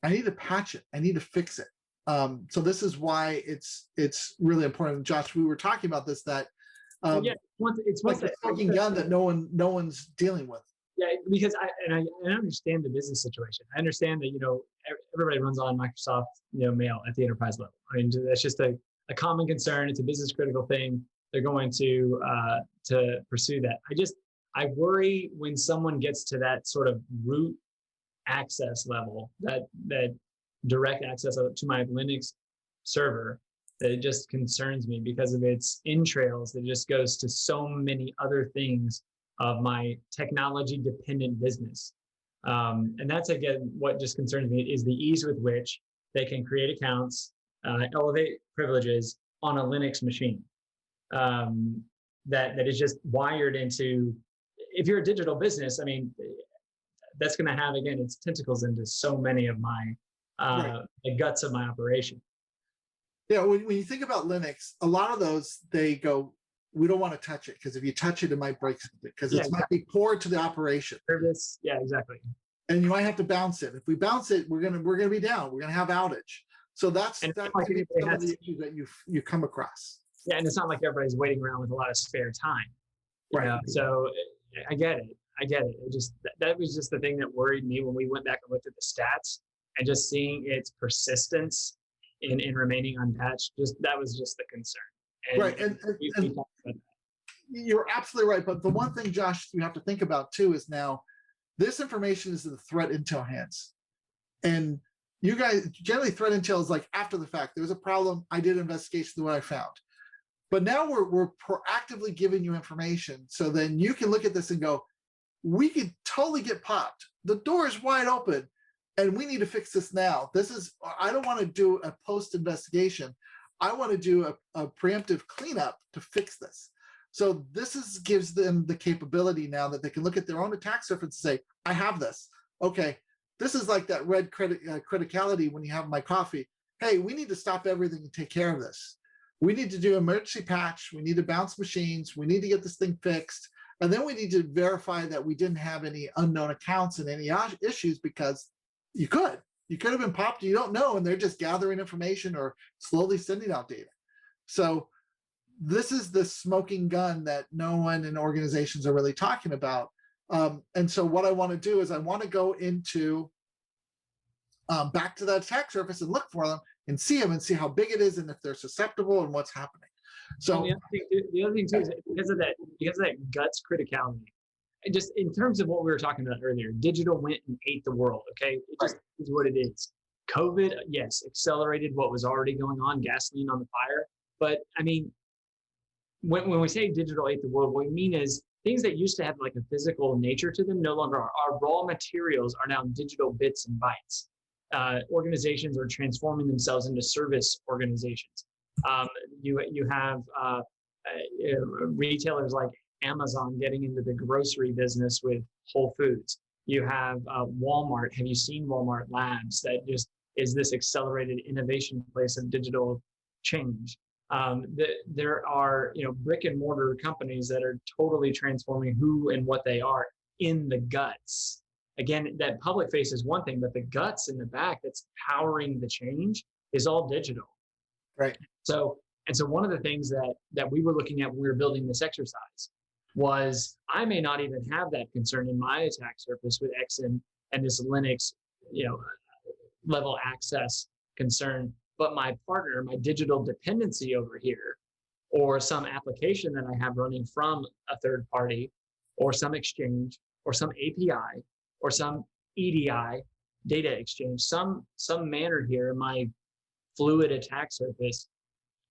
I need to patch it, I need to fix it. So this is why it's really important. Josh, we were talking about this, that it's like a smoking gun that no one's dealing with. Yeah, because I understand the business situation. I understand that everybody runs on Microsoft mail at the enterprise level. I mean, that's just a common concern. It's a business critical thing. They're going to pursue that. I worry when someone gets to that sort of root access level, that direct access to my Linux server, that it just concerns me because of its entrails that just goes to so many other things of my technology dependent business. And that's, again, what just concerns me is the ease with which they can create accounts, elevate privileges on a Linux machine. That is just wired into, if you're a digital business, I mean, that's going to have, again, its tentacles into so many of my, the guts of my operation. Yeah, when you think about Linux, a lot of those, they go, we don't want to touch it because if you touch it, it might break something because it might be core to the operation. Service, yeah, exactly. And you might have to bounce it. If we bounce it, we're gonna be down. We're gonna have outage. So that's some of the issues that you come across. Yeah, and it's not like everybody's waiting around with a lot of spare time. Right. So I get it. It just that was just the thing that worried me when we went back and looked at the stats, and just seeing its persistence in remaining unpatched. That was just the concern. And we talked about that. You're absolutely right. But the one thing, Josh, you have to think about too is now this information is in the threat intel hands. And you guys, generally threat intel is like after the fact. There was a problem, I did an investigation of what I found. But now we're proactively giving you information. So then you can look at this and go, we could totally get popped. The door is wide open and we need to fix this now. I don't want to do a post-investigation. I want to do a preemptive cleanup to fix this. So gives them the capability now that they can look at their own attack surface and say, I have this. Okay, this is like that red criticality when you have my coffee. Hey, we need to stop everything and take care of this. We need to do emergency patch. We need to bounce machines. We need to get this thing fixed. And then we need to verify that we didn't have any unknown accounts and any issues, because you could have been popped, you don't know, and they're just gathering information or slowly sending out data. So this is the smoking gun that no one in organizations are really talking about. And so what I want to do is I want to go into back to that attack surface and look for them and see them and see how big it is and if they're susceptible and what's happening. So the other thing too is because of that guts criticality. And just in terms of what we were talking about earlier, digital went and ate the world. Okay, it just is what it is. COVID, yes, accelerated what was already going on, gasoline on the fire. But I mean, when we say digital ate the world, what we mean is things that used to have like a physical nature to them no longer are. Our raw materials are now digital bits and bytes. Organizations are transforming themselves into service organizations. You have retailers like Amazon getting into the grocery business with Whole Foods. You have Walmart. Have you seen Walmart Labs? That just is this accelerated innovation place of digital change. There are brick and mortar companies that are totally transforming who and what they are in the guts. Again, that public face is one thing, but the guts in the back that's powering the change is all digital. Right. So one of the things that we were looking at when we were building this exercise was I may not even have that concern in my attack surface with XM and this Linux, level access concern, but my partner, my digital dependency over here, or some application that I have running from a third party, or some exchange, or some API, or some EDI, data exchange, some manner here in my fluid attack surface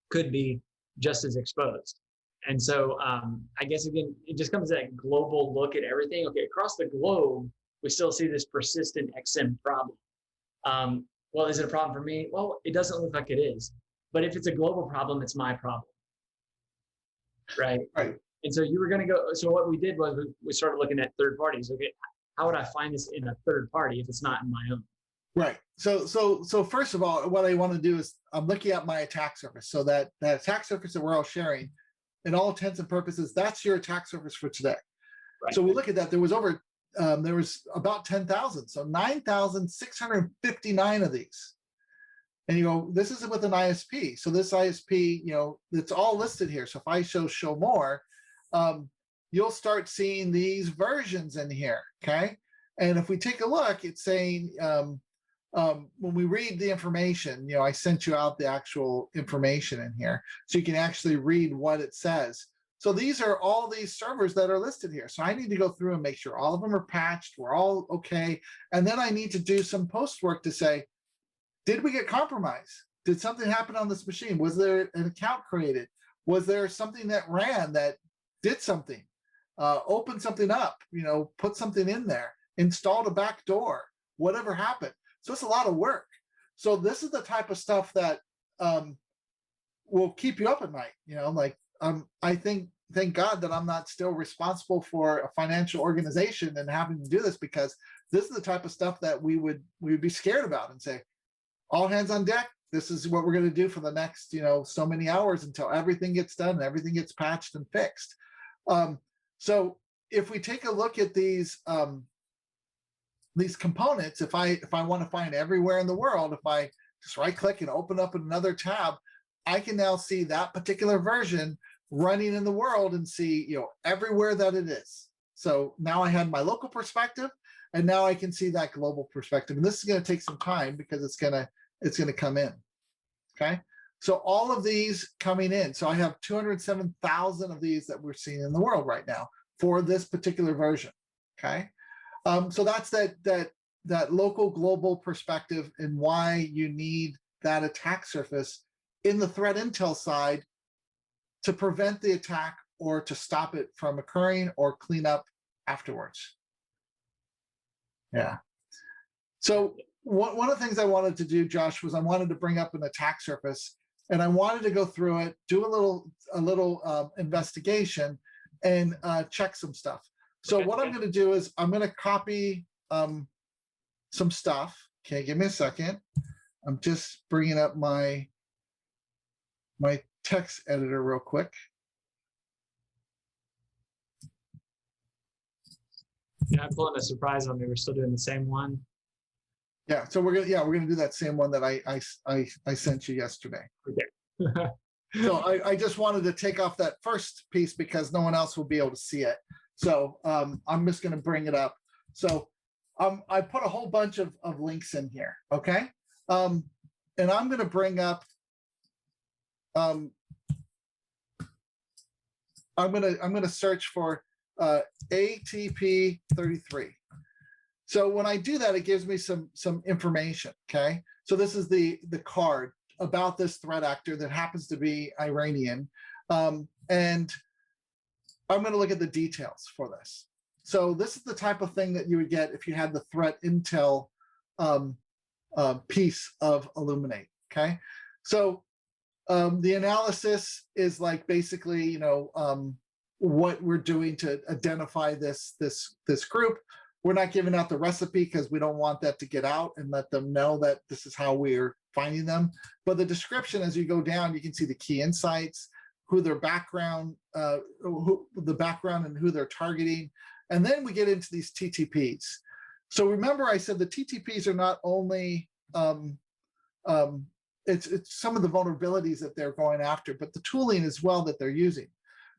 could be just as exposed. And so I guess, again, it just comes to that global look at everything. Okay, across the globe, we still see this persistent XM problem. Well, is it a problem for me? Well, it doesn't look like it is. But if it's a global problem, it's my problem. Right? Right. And so you were going to go, so what we did was we started looking at third parties. Okay, how would I find this in a third party if it's not in my own? Right. So first of all, what I want to do is I'm looking at my attack surface. So that attack surface that we're all sharing, in all intents and purposes, that's your attack surface for today. Right. So we look at that. There was about 10,000, so 9,659 of these. And you go, this is with an ISP. So this ISP, it's all listed here. So if I show more, you'll start seeing these versions in here. Okay. And if we take a look, it's saying when we read the information, I sent you out the actual information in here, so you can actually read what it says. So these are all these servers that are listed here. So I need to go through and make sure all of them are patched, we're all okay. And then I need to do some post work to say, did we get compromised? Did something happen on this machine? Was there an account created? Was there something that ran that did something? Opened something up, put something in there, installed a back door, whatever happened. So it's a lot of work. So this is the type of stuff that will keep you up at night. I thank God that I'm not still responsible for a financial organization and having to do this, because this is the type of stuff that we would be scared about and say, all hands on deck. This is what we're going to do for the next, so many hours until everything gets done and everything gets patched and fixed. So if we take a look at these components, if I want to find everywhere in the world, if I just right click and open up another tab, I can now see that particular version running in the world and see, everywhere that it is. So now I have my local perspective, and now I can see that global perspective. And this is going to take some time because it's going to come in. Okay. So all of these coming in. So I have 207,000 of these that we're seeing in the world right now for this particular version. Okay. So that's that local global perspective and why you need that attack surface in the threat intel side to prevent the attack or to stop it from occurring or clean up afterwards. Yeah. So one of the things I wanted to do, Josh, was I wanted to bring up an attack surface, and I wanted to go through it, do a little investigation, and check some stuff. So what I'm going to do is I'm going to copy some stuff. Okay, give me a second. I'm just bringing up my text editor real quick. You're not pulling a surprise on me. We're still doing the same one. Yeah, so we're gonna do that same one that I sent you yesterday. Okay. So I just wanted to take off that first piece because no one else will be able to see it. So I'm just going to bring it up. So I put a whole bunch of links in here. Okay. and I'm going to bring up, I'm going to search for ATP33. So when I do that, it gives me some information. Okay, so this is the card about this threat actor that happens to be Iranian, and I'm going to look at the details for this. So this is the type of thing that you would get if you had the threat intel piece of Illuminate. Okay, so the analysis is like basically, you know, what we're doing to identify this group. We're not giving out the recipe because we don't want that to get out and let them know that this is how we're finding them. But the description, as you go down, you can see the key insights, who their background, the background and who they're targeting. And then we get into these TTPs. So remember I said the TTPs are not only, it's some of the vulnerabilities that they're going after, but the tooling as well that they're using.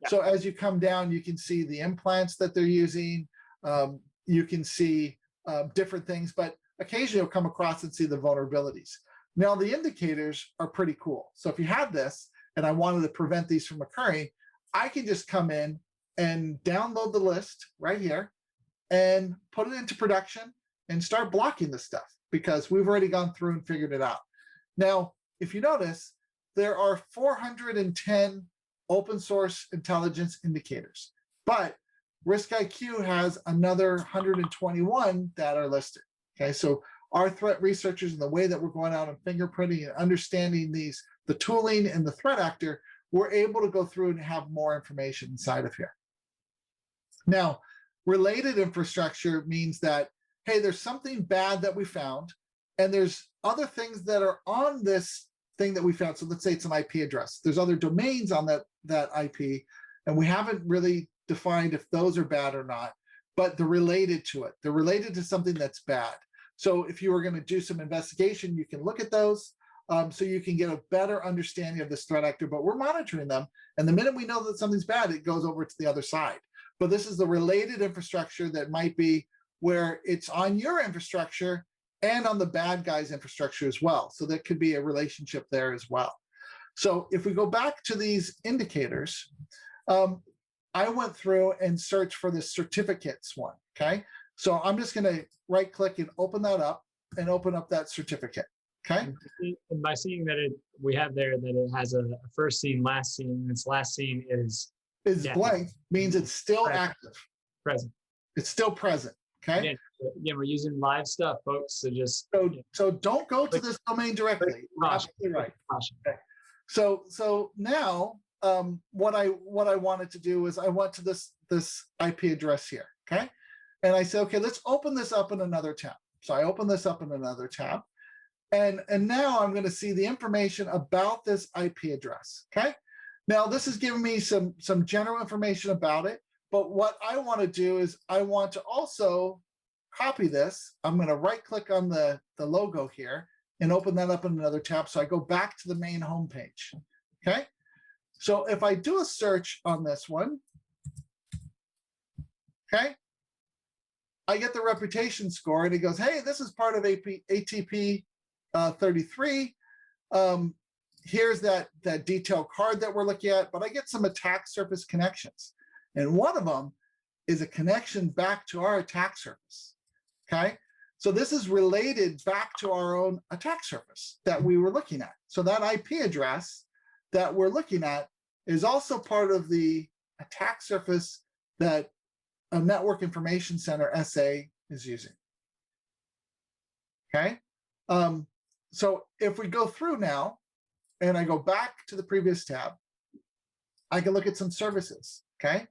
Yeah. So as you come down, you can see the implants that they're using. You can see different things, but occasionally you'll come across and see the vulnerabilities. Now the indicators are pretty cool. So if you had this and I wanted to prevent these from occurring, I can just come in and download the list right here and put it into production and start blocking this stuff because we've already gone through and figured it out. Now, if you notice, there are 410 open source intelligence indicators, but RiskIQ has another 121 that are listed. Okay, so our threat researchers and the way that we're going out and fingerprinting and understanding these, the tooling and the threat actor, we're able to go through and have more information inside of here. Now, related infrastructure means that, hey, there's something bad that we found, and there's other things that are on this thing that we found. So let's say it's an IP address. There's other domains on that IP, and we haven't really defined if those are bad or not, but they're related to it. They're related to something that's bad. So if you were going to do some investigation, you can look at those so you can get a better understanding of this threat actor, but we're monitoring them. And the minute we know that something's bad, it goes over to the other side. But this is the related infrastructure that might be where it's on your infrastructure and on the bad guy's infrastructure as well. So there could be a relationship there as well. So if we go back to these indicators, I went through and searched for the certificates one, okay? So I'm just gonna right click and open that up and open up that certificate, okay? And by seeing that we have there that it has a first scene, last scene, and its last scene is blank, means it's still active. Present. It's still present, okay? Again, we're using live stuff, folks, so just... So don't go to this domain directly. Absolutely right. Okay. So now, what I wanted to do is I went to this IP address here, okay? And I said, okay, let's open this up in another tab. So I open this up in another tab. And now I'm going to see the information about this IP address, okay? Now this is giving me some general information about it, but what I want to do is I want to also copy this. I'm going to right click on the logo here and open that up in another tab. So I go back to the main homepage, okay? So if I do a search on this one, okay, I get the reputation score and it goes, hey, this is part of ATP 33. Here's that detailed card that we're looking at, but I get some attack surface connections. And one of them is a connection back to our attack surface, okay? So this is related back to our own attack surface that we were looking at. So that IP address that we're looking at is also part of the attack surface that a Network Information Center SA is using, okay? So if we go through now, and I go back to the previous tab, I can look at some services, okay?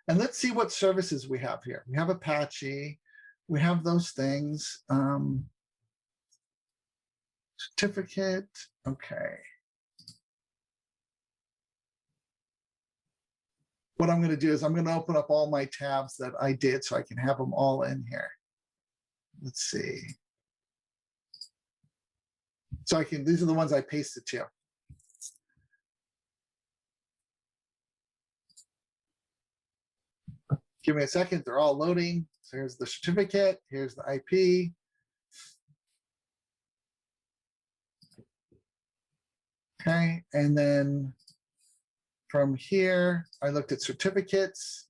And let's see what services we have here. We have Apache, we have those things. Certificate, okay. What I'm gonna do is I'm gonna open up all my tabs that I did so I can have them all in here. Let's see. So I can, these are the ones I pasted to. Give me a second, they're all loading. So here's the certificate, here's the IP. Okay, and then from here, I looked at certificates.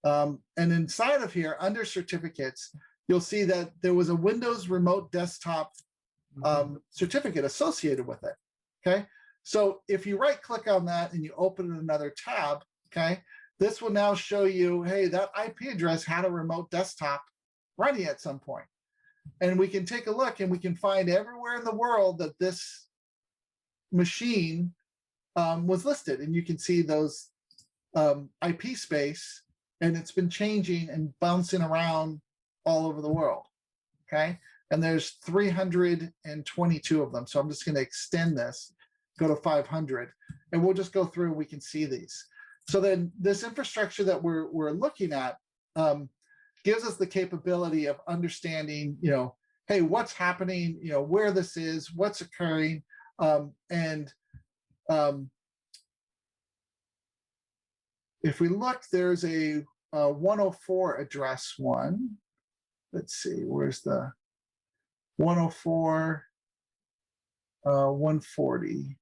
And inside of here, under certificates, you'll see that there was a Windows Remote Desktop certificate associated with it. Okay, so if you right click on that and you open another tab, okay, this will now show you, hey, that IP address had a remote desktop running at some point. And we can take a look and we can find everywhere in the world that this machine was listed. And you can see those IP space, and it's been changing and bouncing around all over the world. Okay, and there's 322 of them. So I'm just going to extend this, go to 500, and we'll just go through and we can see these. So then this infrastructure that we're looking at gives us the capability of understanding, hey, what's happening, where this is, what's occurring, and if we look, there's a 104 address one. Let's see, where's the 104, 140.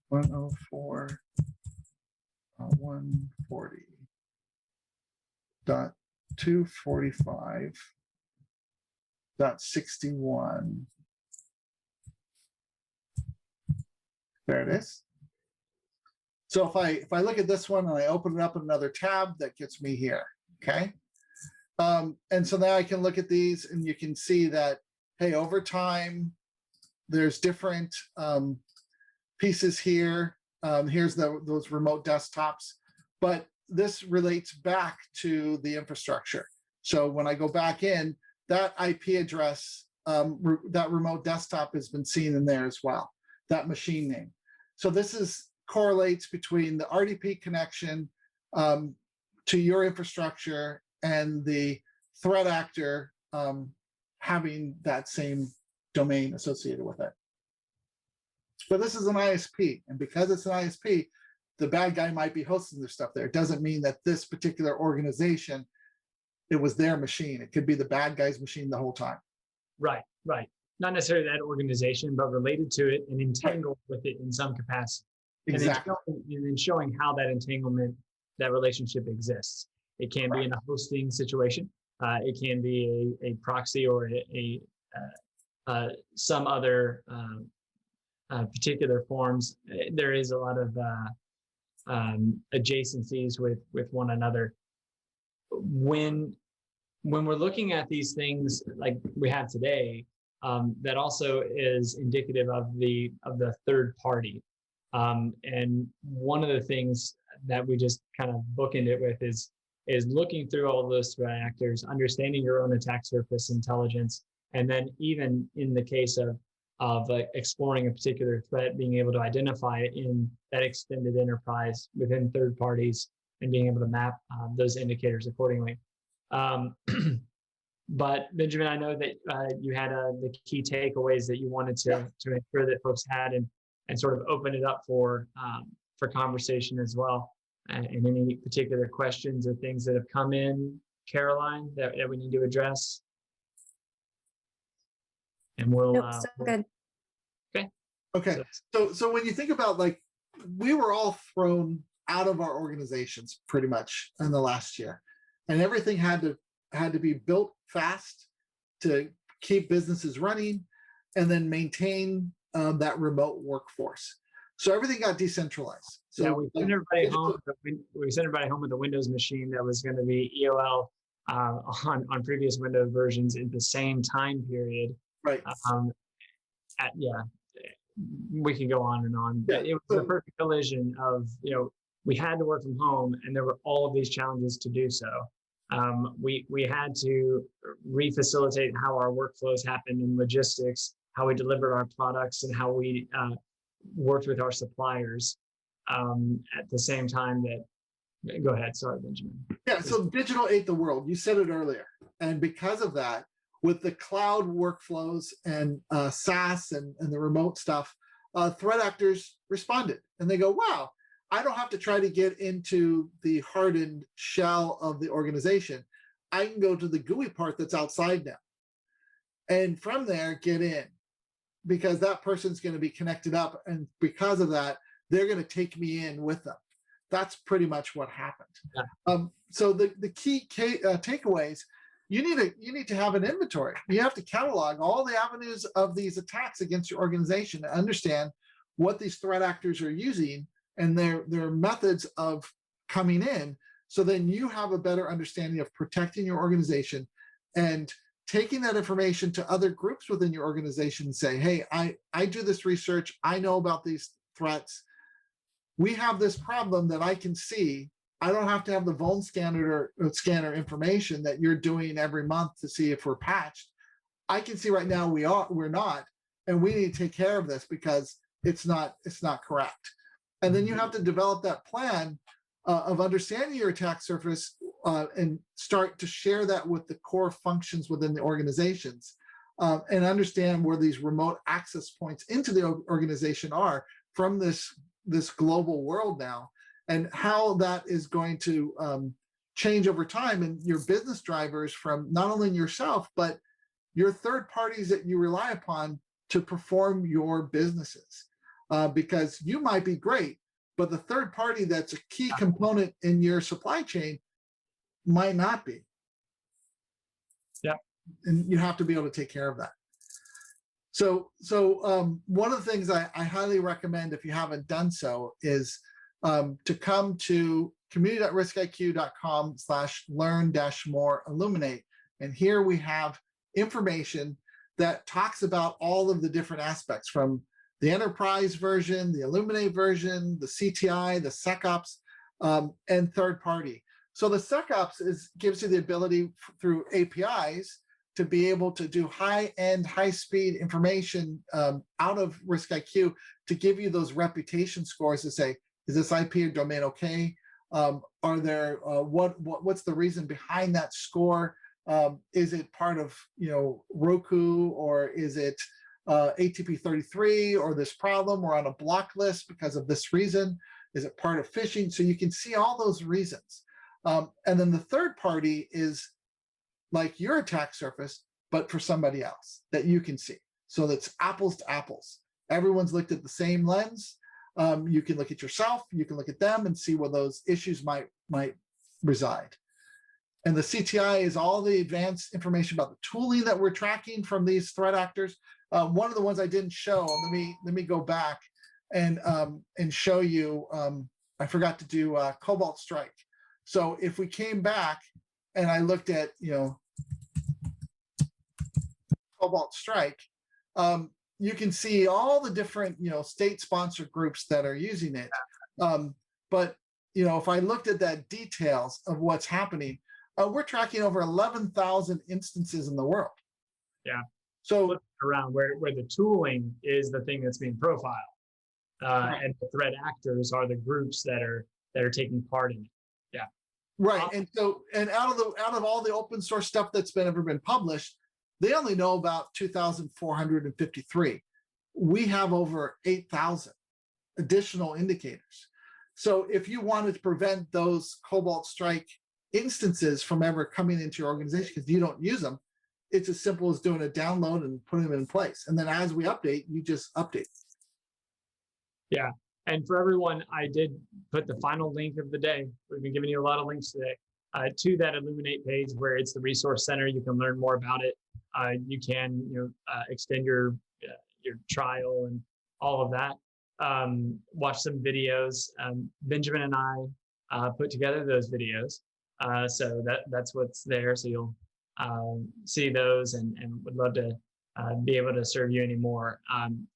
104, 140. Dot 245.61. There it is. So if I look at this one and I open it up in another tab, that gets me here. Okay. And so now I can look at these and you can see that, hey, over time, there's different pieces here. Here's those remote desktops, but this relates back to the infrastructure. So when I go back in, that IP address, that remote desktop has been seen in there as well, that machine name. So this correlates between the RDP connection to your infrastructure and the threat actor having that same domain associated with it. But this is an ISP, and because it's an ISP, the bad guy might be hosting their stuff there. It doesn't mean that this particular organization, it was their machine. It could be the bad guy's machine the whole time. Right. Not necessarily that organization, but related to it and entangled with it in some capacity. Exactly. And then showing how that entanglement, that relationship exists. It can be in a hosting situation. It can be a proxy or some other particular forms. There is a lot of adjacencies with one another. When we're looking at these things like we have today, that also is indicative of the third party. And one of the things that we just kind of bookend it with is looking through all of those threat actors, understanding your own attack surface intelligence, and then even in the case of exploring a particular threat, being able to identify it in that extended enterprise within third parties and being able to map those indicators accordingly. But Benjamin, I know that you had the key takeaways that you wanted to ensure that folks had and sort of open it up for conversation as well. And any particular questions or things that have come in, Caroline, that we need to address? And we'll so good. Okay. So when you think about, like, we were all thrown out of our organizations pretty much in the last year, and everything had to be built fast to keep businesses running and then maintain that remote workforce. So everything got decentralized. So yeah, we sent everybody home. We sent everybody home with a Windows machine that was going to be EOL on previous Windows versions in the same time period. Right. We can go on and on. But it was a perfect collision of, we had to work from home, and there were all of these challenges to do so. We had to refacilitate how our workflows happened in logistics, how we delivered our products, and how we worked with our suppliers at the same time that. Go ahead. Sorry, Benjamin. Yeah, so digital ate the world. You said it earlier. And because of that, with the cloud workflows and SaaS and the remote stuff, threat actors responded. And they go, wow, I don't have to try to get into the hardened shell of the organization. I can go to the GUI part that's outside now. And from there, get in. because that person's going to be connected up, and because of that, they're going to take me in with them. That's pretty much what happened. Yeah. So the key takeaways, you need to have an inventory. You have to catalog all the avenues of these attacks against your organization and understand what these threat actors are using and their methods of coming in. So then you have a better understanding of protecting your organization and taking that information to other groups within your organization and say, hey, I do this research. I know about these threats. We have this problem that I can see. I don't have to have the vuln scanner information that you're doing every month to see if we're patched. I can see right now we're not, and we need to take care of this because it's not correct. And then you have to develop that plan of understanding your attack surface and start to share that with the core functions within the organizations and understand where these remote access points into the organization are from this global world now, and how that is going to change over time, and your business drivers from not only yourself, but your third parties that you rely upon to perform your businesses. Because you might be great, but the third party that's a key component in your supply chain might not be. Yeah. And you have to be able to take care of that. So one of the things I highly recommend, if you haven't done so, is to come to community.riskiq.com/learn-more-illuminate. And here we have information that talks about all of the different aspects, from the enterprise version, the Illuminate version, the CTI, the SecOps, and third party. So the SecOps gives you the ability through APIs to be able to do high-end, high-speed information out of RiskIQ to give you those reputation scores to say, is this IP or domain okay? Are there what's the reason behind that score? Is it part of Roku, or is it ATP33 or this problem? We're on a block list because of this reason. Is it part of phishing? So you can see all those reasons. And then the third party is like your attack surface, but for somebody else that you can see. So that's apples to apples. Everyone's looked at the same lens. You can look at yourself, you can look at them and see where those issues might reside. And the CTI is all the advanced information about the tooling that we're tracking from these threat actors. One of the ones I didn't show, let me go back and show you. I forgot to do Cobalt Strike. So if we came back and I looked at Cobalt Strike, you can see all the different state-sponsored groups that are using it. But if I looked at that details of what's happening, we're tracking over 11,000 instances in the world. Yeah. So around where the tooling is the thing that's being profiled, and the threat actors are the groups that are taking part in it. Yeah. Right. And out of all the open source stuff that's ever been published, they only know about 2,453. We have over 8,000 additional indicators. So if you wanted to prevent those Cobalt Strike instances from ever coming into your organization because you don't use them, it's as simple as doing a download and putting them in place. And then as we update, you just update. Yeah. And for everyone, I did put the final link of the day. We've been giving you a lot of links today to that Illuminate page where it's the resource center. You can learn more about it. You can extend your trial and all of that. Watch some videos. Benjamin and I put together those videos. So that's what's there. So you'll see those and would love to be able to serve you anymore.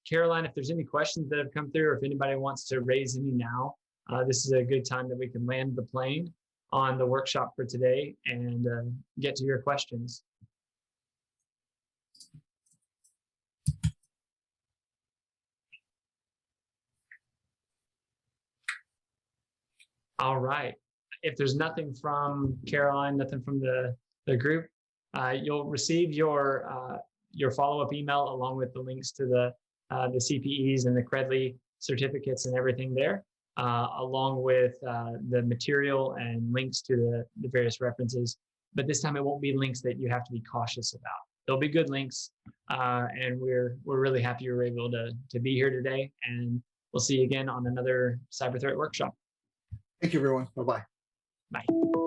Caroline, if there's any questions that have come through, or if anybody wants to raise any now, this is a good time that we can land the plane on the workshop for today and get to your questions. All right. If there's nothing from Caroline, nothing from the group, you'll receive your follow-up email along with the links to the CPEs and the Credly certificates and everything there, along with the material and links to the various references. But this time it won't be links that you have to be cautious about. there'll be good links. And we're really happy you were able to be here today. And we'll see you again on another cyber threat workshop. Thank you, everyone. Bye-bye. Bye.